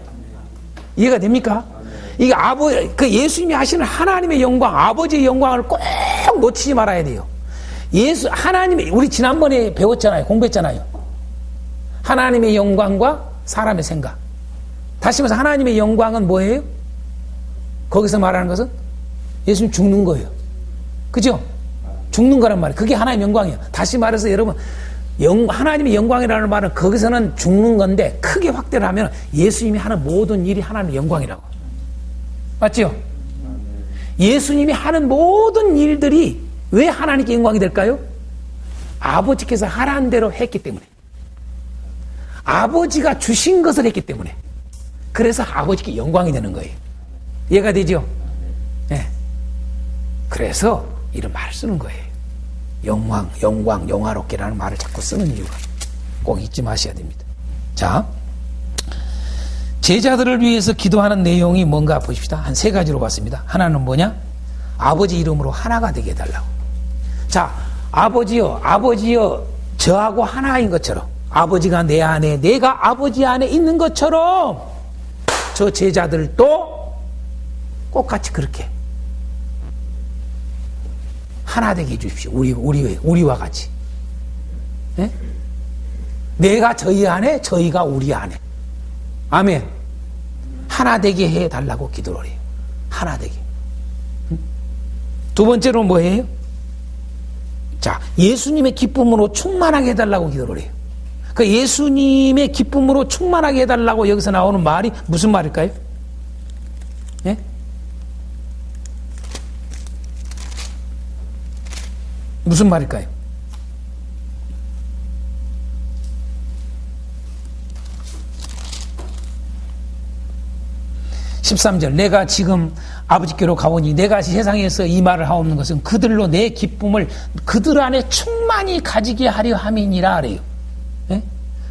이해가 됩니까? 이게 그 예수님이 하시는 하나님의 영광, 아버지의 영광을 꼭 놓치지 말아야 돼요. 하나님의, 우리 지난번에 배웠잖아요. 공부했잖아요. 하나님의 영광과 사람의 생각. 다시 말해서 하나님의 영광은 뭐예요? 거기서 말하는 것은 예수님 죽는 거예요. 그죠? 죽는 거란 말이에요. 그게 하나님의 영광이에요. 다시 말해서 여러분, 하나님의 영광이라는 말은 거기서는 죽는 건데 크게 확대를 하면 예수님이 하는 모든 일이 하나님의 영광이라고. 맞죠? 예수님이 하는 모든 일들이 왜 하나님께 영광이 될까요? 아버지께서 하라는 대로 했기 때문에. 아버지가 주신 것을 했기 때문에. 그래서 아버지께 영광이 되는 거예요. 이해가 되죠? 네. 그래서 이런 말을 쓰는 거예요. 영광, 영화롭게라는 말을 자꾸 쓰는 이유가 꼭 잊지 마셔야 됩니다. 자, 제자들을 위해서 기도하는 내용이 뭔가 보십시다. 한 세 가지로 봤습니다. 하나는 뭐냐? 아버지 이름으로 하나가 되게 해달라고. 자, 아버지여, 아버지여, 저하고 하나인 것처럼, 아버지가 내 안에, 내가 아버지 안에 있는 것처럼, 저 제자들도 꼭 같이 그렇게 하나 되게 해주십시오. 우리와 같이. 네? 내가 저희 안에, 저희가 우리 안에. 아멘. 하나 되게 해달라고 기도를 해요. 하나 되게. 두 번째로 뭐예요? 자, 예수님의 기쁨으로 충만하게 해달라고 기도를 해요. 그 예수님의 기쁨으로 충만하게 해달라고 여기서 나오는 말이 무슨 말일까요? 예? 무슨 말일까요? 13절 내가 지금 아버지께로 가오니 내가 세상에서 이 말을 하옵는 것은 그들로 내 기쁨을 그들 안에 충만히 가지게 하려 함이니라 그래요. 예?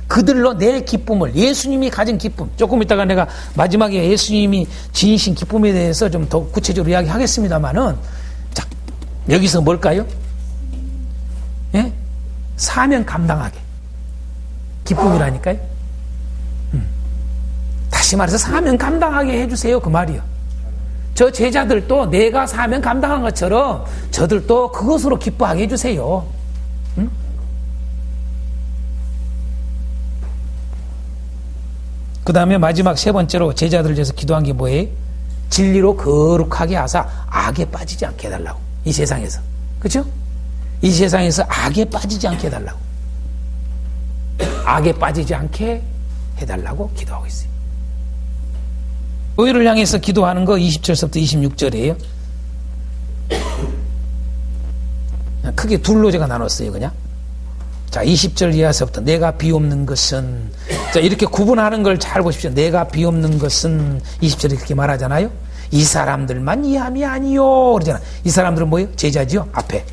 그들로 내 기쁨을 예수님이 가진 기쁨 조금 이따가 내가 마지막에 예수님이 지니신 기쁨에 대해서 좀 더 구체적으로 이야기하겠습니다만은 자 여기서 뭘까요? 예? 사명 감당하게 기쁨이라니까요. 다시 말해서 사명 감당하게 해주세요 그 말이요. 저 제자들도 내가 사명 감당한 것처럼 저들도 그것으로 기뻐하게 해주세요. 응? 그 다음에 마지막 세 번째로 제자들을 위해서 기도한 게 뭐예요? 진리로 거룩하게 하사 악에 빠지지 않게 해달라고. 이 세상에서. 그렇죠? 이 세상에서 악에 빠지지 않게 해달라고. 악에 빠지지 않게 해달라고 기도하고 있어요. 교회를 향해서 기도하는 거 20절부터 26절이에요. 크게 둘로 제가 나눴어요, 그냥. 자, 20절 이하서부터 내가 비옵는 것은 자, 이렇게 구분하는 걸 잘 보십시오. 내가 비옵는 것은 20절에 그렇게 말하잖아요. 이 사람들만 이함이 아니요. 그러잖아. 이 사람들은 뭐예요? 제자지요? 앞에.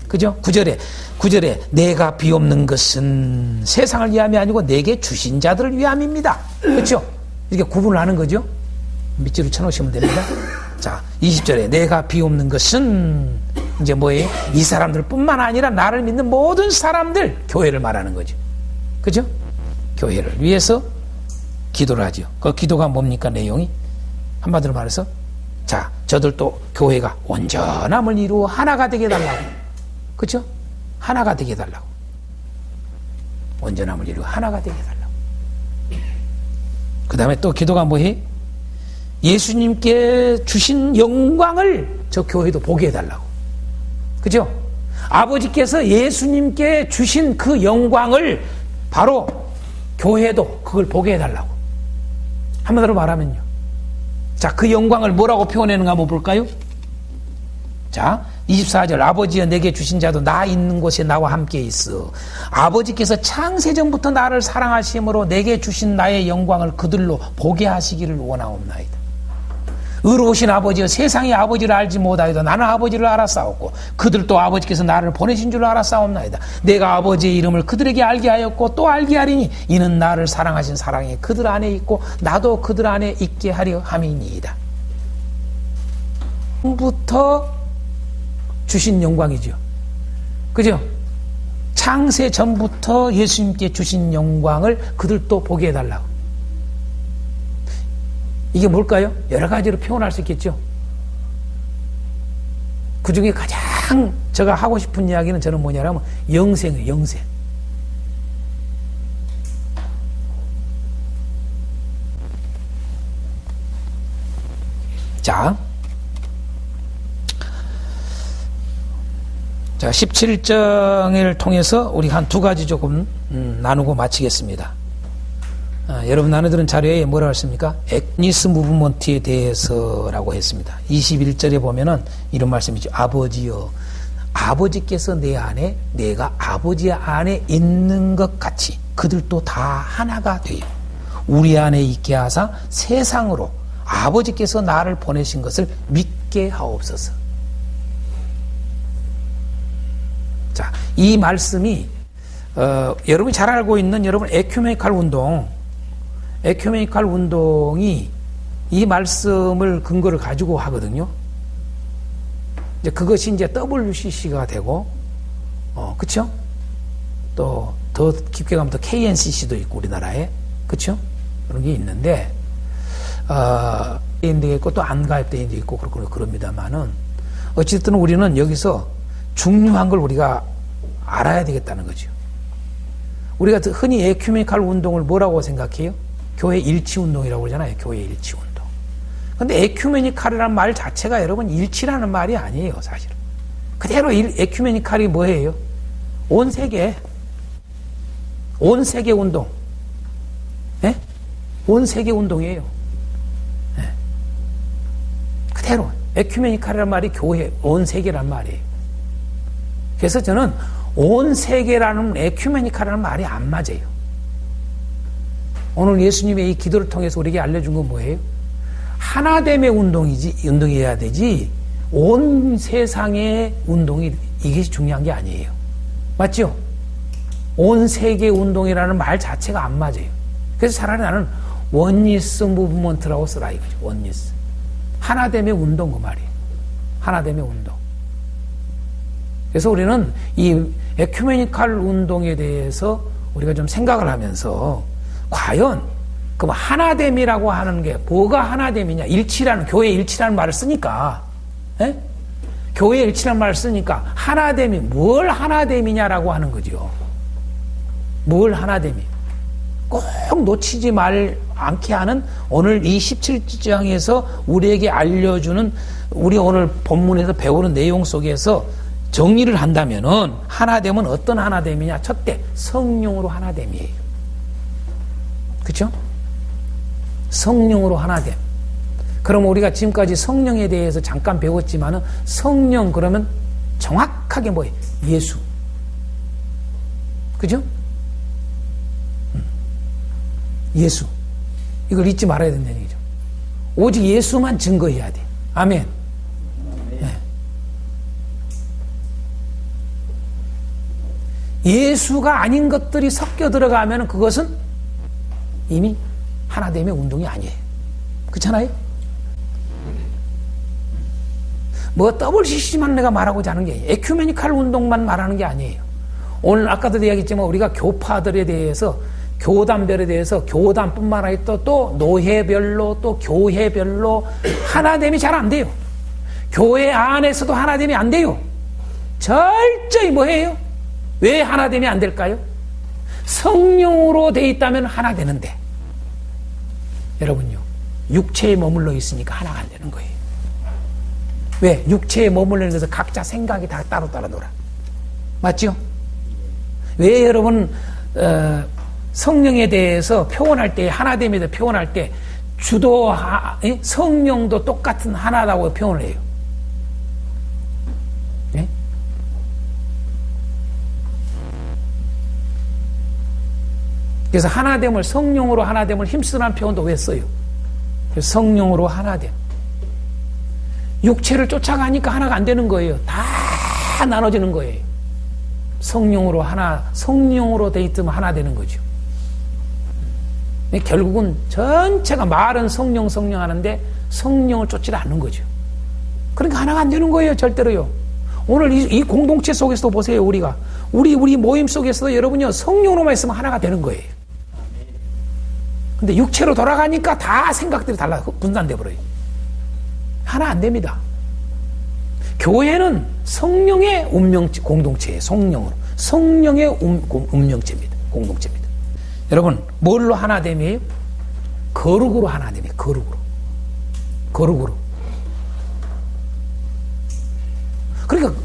그죠? 9절에 내가 비옵는 것은 세상을 위함이 아니고 내게 주신 자들을 위함입니다. 그렇죠? 이렇게 구분을 하는 거죠. 밑줄을 쳐놓으시면 됩니다. 자, 20절에 내가 비옵는 것은 이제 뭐예요? 이 사람들 뿐만 아니라 나를 믿는 모든 사람들, 교회를 말하는 거죠. 그죠? 교회를 위해서 기도를 하죠. 그 기도가 뭡니까? 내용이 한마디로 말해서 자, 저들도 교회가 온전함을 이루어 하나가 되게 해달라고. 그죠? 하나가 되게 해달라고. 온전함을 이루어 하나가 되게 해달라고. 그 다음에 또 기도가 뭐예요? 예수님께 주신 영광을 저 교회도 보게 해달라고. 그죠? 아버지께서 예수님께 주신 그 영광을 바로 교회도 그걸 보게 해달라고. 한마디로 말하면요. 자, 그 영광을 뭐라고 표현하는가 한번 볼까요? 자, 24절 아버지여 내게 주신 자도 나 있는 곳에 나와 함께 있어. 아버지께서 창세전부터 나를 사랑하심으로 내게 주신 나의 영광을 그들로 보게 하시기를 원하옵나이다. 의로우신 아버지여 세상이 아버지를 알지 못하여도 나는 아버지를 알았사옵고 그들도 아버지께서 나를 보내신 줄 알았사옵나이다. 내가 아버지의 이름을 그들에게 알게 하였고 또 알게 하리니 이는 나를 사랑하신 사랑이 그들 안에 있고 나도 그들 안에 있게 하려 함이니이다. 부터 주신 영광이죠. 그죠? 창세 전부터 예수님께 주신 영광을 그들도 보게 해달라고. 이게 뭘까요? 여러 가지로 표현할 수 있겠죠. 그 중에 가장 제가 하고 싶은 이야기는 저는 뭐냐면 영생이에요. 영생. 자 17장을 통해서 우리 한 두 가지 조금 나누고 마치겠습니다. 여러분 나누들은 자료에 뭐라고 했습니까? 액니스 무브먼트에 대해서라고 했습니다. 21절에 보면은 이런 말씀이죠. 아버지여 아버지께서 내 안에 내가 아버지 안에 있는 것 같이 그들도 다 하나가 돼요. 우리 안에 있게 하사 세상으로 아버지께서 나를 보내신 것을 믿게 하옵소서. 자, 이 말씀이 여러분이 잘 알고 있는 여러분 에큐메니칼 운동이 이 말씀을 근거를 가지고 하거든요. 이제 그것이 이제 WCC가 되고 그쵸? 또 더 깊게 가면 또 KNCC도 있고 우리나라에, 그쵸? 그런 게 있는데 대인도 있고 또 안 가입 대인도 있고 그럽니다만은 어쨌든 우리는 여기서 중요한 걸 우리가 알아야 되겠다는 거죠. 우리가 흔히 에큐메니칼 운동을 뭐라고 생각해요? 교회 일치 운동이라고 그러잖아요. 교회 일치 운동. 근데 에큐메니칼이라는 말 자체가 여러분 일치라는 말이 아니에요, 사실은. 그대로 에큐메니칼이 뭐예요? 온 세계 운동. 예? 온 세계 운동이에요. 예. 그대로 에큐메니칼이라는 말이 교회, 온 세계란 말이에요. 그래서 저는 온 세계라는 에큐메니칼이라는 말이 안 맞아요. 오늘 예수님의 이 기도를 통해서 우리에게 알려준 건 뭐예요? 하나됨의 운동이어야 되지, 온 세상의 운동이, 이게 중요한 게 아니에요. 맞죠? 온 세계 운동이라는 말 자체가 안 맞아요. 그래서 차라리 나는 원리스 무브먼트라고 쓰라 이거죠. 원리스. 하나됨의 운동, 그 말이에요. 하나됨의 운동. 그래서 우리는 이 에큐메니칼 운동에 대해서 우리가 좀 생각을 하면서 과연 그 하나됨이라고 하는 게 뭐가 하나됨이냐? 일치라는, 교회 일치라는 말을 쓰니까, 에? 교회 일치라는 말을 쓰니까 하나됨이 뭘 하나됨이냐라고 하는 거죠. 뭘 하나됨이. 꼭 놓치지 않게 하는 오늘 이 17장에서 우리에게 알려주는, 우리 오늘 본문에서 배우는 내용 속에서 정리를 한다면은 하나됨은 어떤 하나됨이냐? 첫째, 성령으로 하나됨이에요. 그렇죠? 성령으로 하나됨. 그럼 우리가 지금까지 성령에 대해서 잠깐 배웠지만은 성령 그러면 정확하게 뭐예요? 예수. 그죠? 예수. 이걸 잊지 말아야 된다는 얘기죠. 오직 예수만 증거해야 돼. 아멘. 네. 예수가 아닌 것들이 섞여 들어가면 그것은 이미 하나됨의 운동이 아니에요. 그렇잖아요? 뭐 WCC만 내가 말하고자 하는 게 에큐메니칼 운동만 말하는 게 아니에요. 오늘 아까도 이야기했지만 우리가 교파들에 대해서, 교단별에 대해서, 교단뿐만 아니라 또 노회별로, 또 교회별로 하나됨이 잘 안 돼요. 교회 안에서도 하나됨이 안 돼요. 철저히 뭐예요? 왜 하나됨이 안 될까요? 성령으로 돼 있다면 하나 되는데, 여러분요, 육체에 머물러 있으니까 하나가 안 되는 거예요. 왜? 육체에 머물러 있는 데서 각자 생각이 다 따로 놀아. 맞죠? 왜 여러분 성령에 대해서 표현할 때, 하나됨에 대해서 표현할 때 주도 성령도 똑같은 하나라고 표현을 해요? 네? 그래서 하나됨을, 성령으로 하나됨을 힘쓰라는 표현도 왜 써요? 성령으로 하나됨. 육체를 쫓아가니까 하나가 안 되는 거예요. 다 나눠지는 거예요. 성령으로 하나, 성령으로 돼 있으면 하나 되는 거죠. 결국은 전체가 말은 성령 하는데 성령을 쫓지 않는 거죠. 그러니까 하나가 안 되는 거예요, 절대로요. 오늘 이 공동체 속에서도 보세요, 우리가. 우리 모임 속에서도 여러분요, 성령으로만 있으면 하나가 되는 거예요. 근데 육체로 돌아가니까 다 생각들이 달라, 분산돼 버려요. 하나 안 됩니다. 교회는 성령의 운명체, 공동체예요. 성령의 운명체입니다. 공동체입니다. 여러분, 뭘로 하나됨이에요? 거룩으로 하나됨이에요. 거룩으로. 그러니까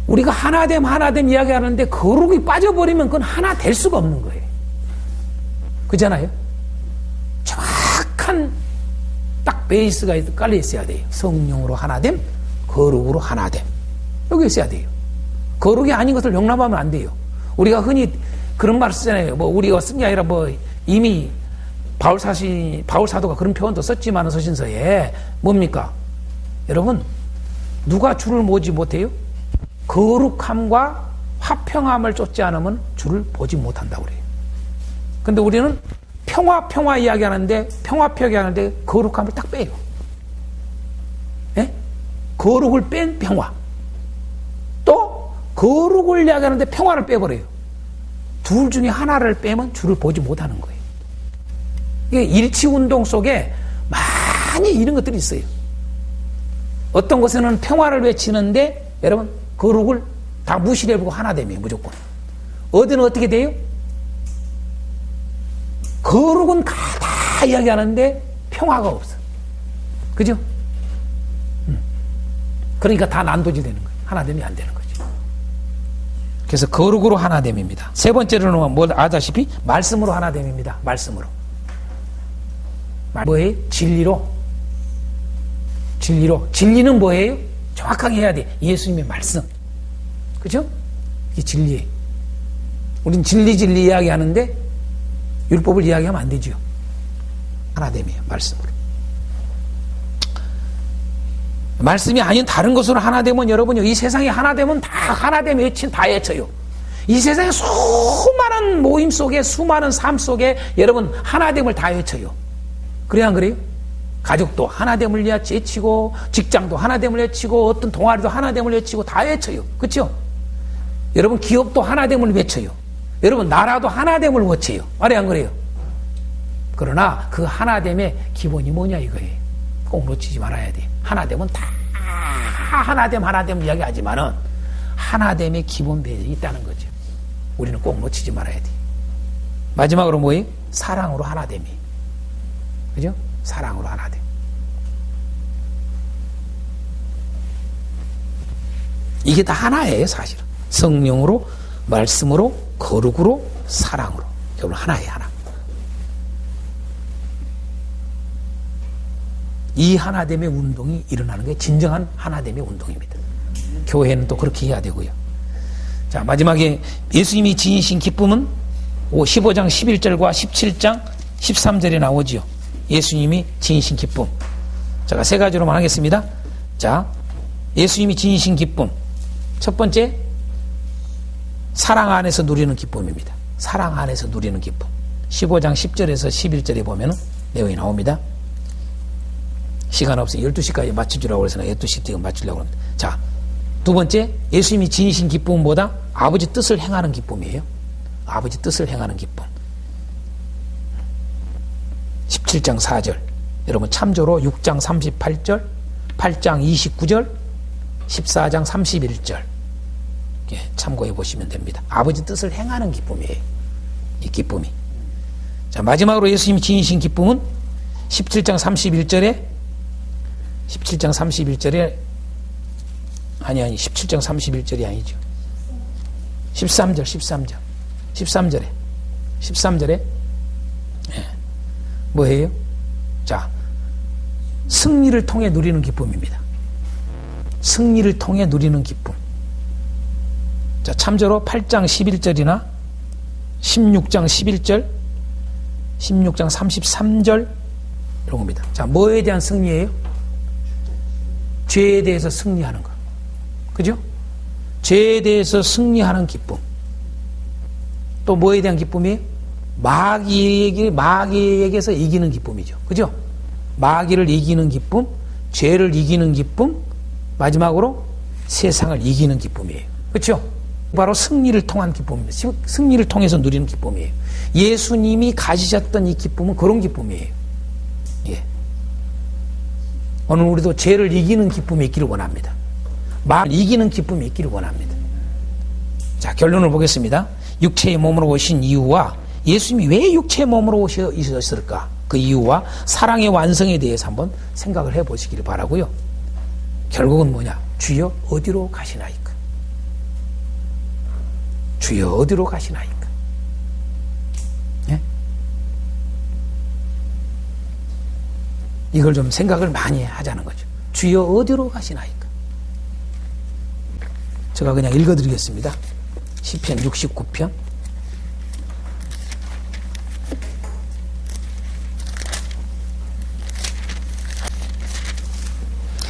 우리가 하나됨 이야기하는데 거룩이 빠져버리면 그건 하나 될 수가 없는 거예요. 그잖아요? 정확한 딱 베이스가 깔려 있어야 돼요. 성령으로 하나됨, 거룩으로 하나됨. 여기 있어야 돼요. 거룩이 아닌 것을 용납하면 안 돼요. 우리가 흔히 그런 말 쓰잖아요. 뭐 우리가 쓴 게 아니라 뭐 이미 바울 사도가 그런 표현도 썼지만 서신서에 뭡니까? 여러분, 누가 주를 보지 못해요? 거룩함과 화평함을 쫓지 않으면 주를 보지 못한다고 그래요. 근데 우리는 평화 이야기하는데, 평화 이야기하는데 거룩함을 딱 빼요. 예? 거룩을 뺀 평화. 또 거룩을 이야기하는데 평화를 빼버려요. 둘 중에 하나를 빼면 주를 보지 못하는 거예요. 이게 일치운동 속에 많이 이런 것들이 있어요. 어떤 곳에는 평화를 외치는데 여러분 거룩을 다 무시해보고 하나됨이에요. 무조건. 어디는 어떻게 돼요? 거룩은 다 이야기하는데 평화가 없어. 그죠? 그러니까 다 난도질 되는 거예요. 하나됨이 안 되는 거죠. 그래서 거룩으로 하나됨입니다. 세 번째로는 뭐 아다시피 말씀으로 하나됨입니다. 말씀으로. 뭐예요? 진리로. 진리는 뭐예요? 정확하게 해야 돼. 예수님의 말씀. 그죠? 이게 진리예요. 우린 진리 이야기하는데 율법을 이야기하면 안 되죠. 하나됨이에요. 말씀으로. 말씀이 아닌 다른 것으로 하나되면 여러분요, 이 세상에 하나되면 다 하나됨 외친 다 외쳐요. 이 세상에 수많은 모임 속에 수많은 삶 속에 여러분 하나됨을 다 외쳐요. 그래야 안 그래요? 가족도 하나됨을 외치고 직장도 하나됨을 외치고 어떤 동아리도 하나됨을 외치고 다 외쳐요. 그렇죠? 여러분 기업도 하나됨을 외쳐요. 여러분 나라도 하나됨을 외쳐요. 말이 안 그래요? 그러나 그 하나됨의 기본이 뭐냐 이거예요. 꼭 놓치지 말아야 돼요. 하나됨은 다 하나됨 이야기하지만은 하나됨의 기본 배경이 있다는 거죠. 우리는 꼭 놓치지 말아야 돼요. 마지막으로 뭐예요? 사랑으로 하나됨이. 그죠? 사랑으로 하나됨. 이게 다 하나예요, 사실은. 성령으로, 말씀으로, 거룩으로, 사랑으로. 결국 하나예요, 하나. 이 하나됨의 운동이 일어나는 게 진정한 하나됨의 운동입니다. 교회는 또 그렇게 해야 되고요. 자, 마지막에 예수님이 지니신 기쁨은 15장 11절과 17장 13절에 나오지요. 예수님이 지니신 기쁨. 제가 세 가지로만 하겠습니다. 자, 예수님이 지니신 기쁨. 첫 번째, 사랑 안에서 누리는 기쁨입니다. 사랑 안에서 누리는 기쁨. 15장 10절에서 11절에 보면 내용이 나옵니다. 시간 없으니 12시까지 맞춰주라고 해서 12시 때 맞추려고 합니다. 자, 두 번째, 예수님이 지니신 기쁨은 뭐다? 아버지 뜻을 행하는 기쁨이에요. 아버지 뜻을 행하는 기쁨. 17장 4절. 여러분 참조로 6장 38절, 8장 29절, 14장 31절. 참고해 보시면 됩니다. 아버지 뜻을 행하는 기쁨이에요. 이 기쁨이. 자, 마지막으로 예수님이 지니신 기쁨은 17장 31절에 아니 17장 31절이 아니죠. 13절에 뭐예요? 자, 승리를 통해 누리는 기쁨입니다. 승리를 통해 누리는 기쁨. 자, 참조로 8장 11절이나 16장 11절, 16장 33절 이런 겁니다. 자, 뭐에 대한 승리예요? 죄에 대해서 승리하는 거. 그죠? 죄에 대해서 승리하는 기쁨. 또 뭐에 대한 기쁨이에요? 마귀에게서 이기는 기쁨이죠. 그죠? 마귀를 이기는 기쁨, 죄를 이기는 기쁨, 마지막으로 세상을 이기는 기쁨이에요. 그렇죠? 바로 승리를 통한 기쁨입니다. 승리를 통해서 누리는 기쁨이에요. 예수님이 가지셨던 이 기쁨은 그런 기쁨이에요. 예. 오늘 우리도 죄를 이기는 기쁨이 있기를 원합니다. 마귀를 이기는 기쁨이 있기를 원합니다. 자, 결론을 보겠습니다. 육체의 몸으로 오신 이유와 예수님이 왜 육체의 몸으로 오셨을까? 그 이유와 사랑의 완성에 대해서 한번 생각을 해보시기를 바라고요. 결국은 뭐냐? 주여 어디로 가시나이까? 주여 어디로 가시나이까? 예? 이걸 좀 생각을 많이 하자는 거죠. 주여 어디로 가시나이까? 제가 그냥 읽어드리겠습니다. 시편 69편.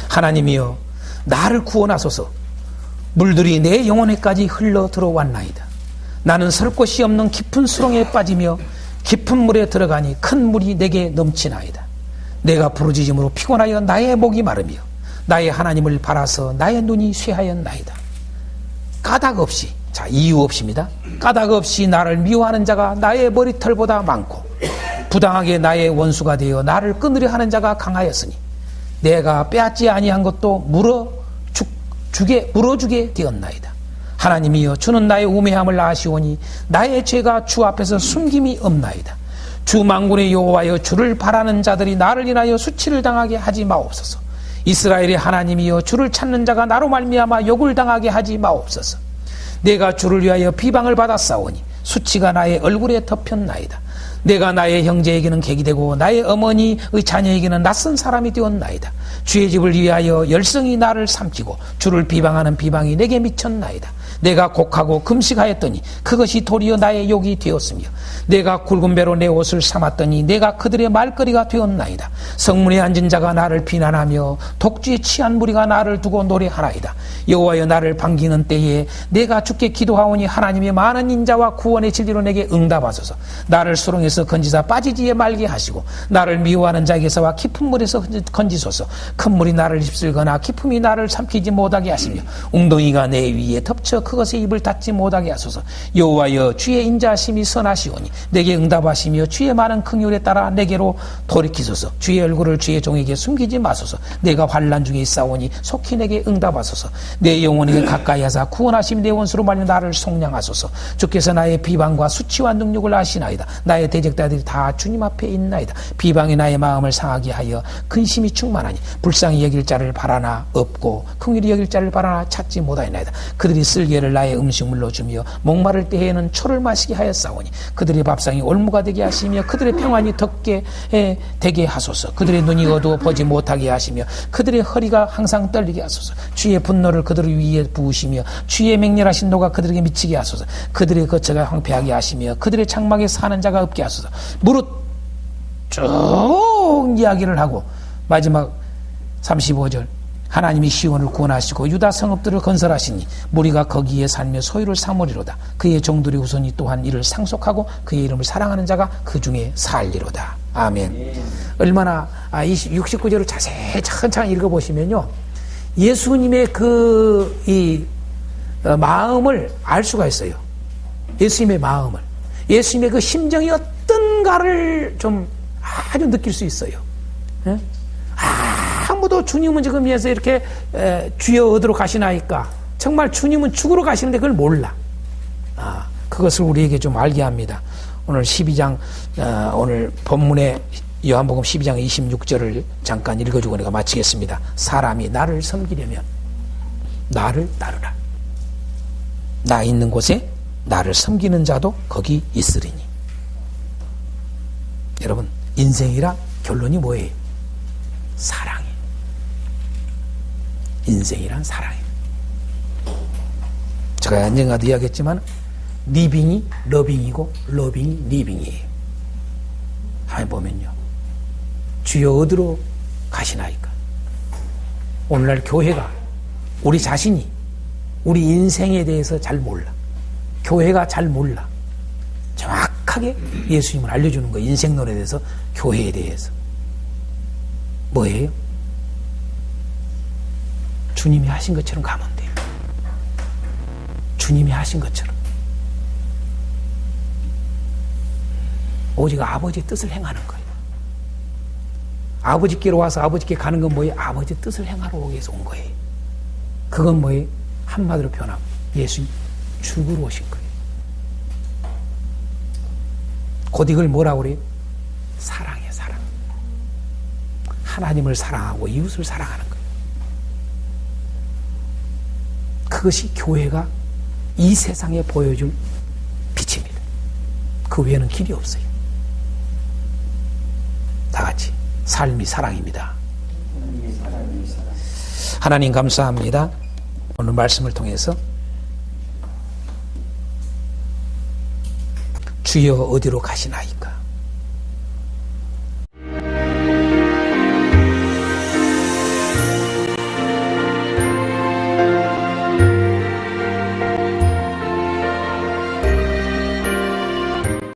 하나님이여 나를 구원하소서. 물들이 내 영혼에까지 흘러 들어왔나이다. 나는 설 곳이 없는 깊은 수렁에 빠지며 깊은 물에 들어가니 큰 물이 내게 넘치나이다. 내가 부르짖음으로 피곤하여 나의 목이 마르며 나의 하나님을 바라서 나의 눈이 쇠하였나이다. 까닭 없이, 자, 이유 없이입니다. 까닭 없이 나를 미워하는 자가 나의 머리털보다 많고 부당하게 나의 원수가 되어 나를 끊으려 하는 자가 강하였으니 내가 빼앗지 아니한 것도 물어주게 되었나이다. 하나님이여, 주는 나의 우매함을 아시오니 나의 죄가 주 앞에서 숨김이 없나이다. 주 만군의 여호와여, 주를 바라는 자들이 나를 인하여 수치를 당하게 하지 마옵소서. 이스라엘의 하나님이여, 주를 찾는 자가 나로 말미암아 욕을 당하게 하지 마옵소서. 내가 주를 위하여 비방을 받았사오니 수치가 나의 얼굴에 덮였나이다. 내가 나의 형제에게는 객이 되고 나의 어머니의 자녀에게는 낯선 사람이 되었나이다. 주의 집을 위하여 열성이 나를 삼키고 주를 비방하는 비방이 내게 미쳤나이다. 내가 곡하고 금식하였더니 그것이 도리어 나의 욕이 되었으며 내가 굵은 배로 내 옷을 삼았더니 내가 그들의 말거리가 되었나이다. 성문에 앉은 자가 나를 비난하며 독주에 취한 무리가 나를 두고 노래하나이다. 여호와여, 나를 반기는 때에 내가 주께 기도하오니 하나님의 많은 인자와 구원의 진리로 내게 응답하소서. 나를 수렁에서 건지사 빠지지에 말게 하시고 나를 미워하는 자에게서와 깊은 물에서 건지소서. 큰 물이 나를 휩쓸거나 깊음이 나를 삼키지 못하게 하시며 웅덩이가 내 위에 덮쳐 그것에 입을 닫지 못하게 하소서. 여호와여, 주의 인자하심이 선하시오니 내게 응답하시며 주의 많은 긍휼에 따라 내게로 돌이키소서. 주의 얼굴을 주의 종에게 숨기지 마소서. 내가 환난 중에 있사오니 속히 내게 응답하소서. 내 영혼에게 가까이 하사 구원하심 내 원수로 말며 나를 속량하소서. 주께서 나의 비방과 수치와 능력을 아시나이다. 나의 대적자들이 다 주님 앞에 있나이다. 비방이 나의 마음을 상하게 하여 근심이 충만하니 불쌍히 여길 자를 바라나 없고 긍휼히 여길 자를 바라나 찾지 못하나이다. 그들이 쓸개를 나의 음식물로 주며 목마를 때에는 초를 마시게 하였사오니 그들의 밥상이 올무가 되게 하시며 그들의 평안이 덮게 되게 하소서. 그들의 눈이 어두워 보지 못하게 하시며 그들의 허리가 항상 떨리게 하소서. 주의 분노를 그들 위에 부으시며 주의 맹렬하신 노가 그들에게 미치게 하소서. 그들의 거처가 황폐하게 하시며 그들의 장막에 사는 자가 없게 하소서. 무릇 쭉 이야기를 하고 마지막 35절, 하나님이 시온을 구원하시고 유다 성읍들을 건설하시니 무리가 거기에 살며 소유를 삼으리로다. 그의 종들의 후손이 또한 이를 상속하고 그의 이름을 사랑하는 자가 그 중에 살리로다. 아멘. 얼마나 69절을 자세히 천천히 읽어보시면요, 예수님의 마음을 알 수가 있어요. 예수님의 마음을, 예수님의 그 심정이 어떤가를 좀 아주 느낄 수 있어요. 예? 아무도 주님은 지금 위해서 이렇게 주여 어디로 가시나이까, 정말 주님은 죽으러 가시는데 그걸 몰라. 그것을 우리에게 좀 알게 합니다. 오늘 12장 오늘 본문의 요한복음 12장 26절을 잠깐 읽어주고 내가 마치겠습니다. 사람이 나를 섬기려면 나를 따르라. 나 있는 곳에 나를 섬기는 자도 거기 있으리니. 여러분, 인생이라 결론이 뭐예요? 사랑이에요. 인생이란 사랑이에요. 제가 언젠가도 이야기했지만 리빙이 러빙이고 러빙이 리빙이에요. 한번 보면요, 주여 어디로 가시나이까. 오늘날 교회가, 우리 자신이 우리 인생에 대해서 잘 몰라. 교회가 잘 몰라. 정확하게 예수님을 알려주는 거예요. 인생론에 대해서, 교회에 대해서. 뭐예요? 주님이 하신 것처럼 가면 돼요. 주님이 하신 것처럼. 오직 아버지의 뜻을 행하는 거예요. 아버지께로 와서 아버지께 가는 건 뭐예요? 아버지의 뜻을 행하러 오기 위해서 온 거예요. 그건 뭐예요? 한마디로 표현하면 예수님 죽으러 오신 거예요. 곧 이걸 뭐라고 그래요? 사랑이에요, 사랑. 하나님을 사랑하고 이웃을 사랑하는 거예요. 그것이 교회가 이 세상에 보여줄 빛입니다. 그 외에는 길이 없어요. 다 같이 삶이 사랑입니다. 하나님 감사합니다. 오늘 말씀을 통해서 주여 어디로 가시나이까.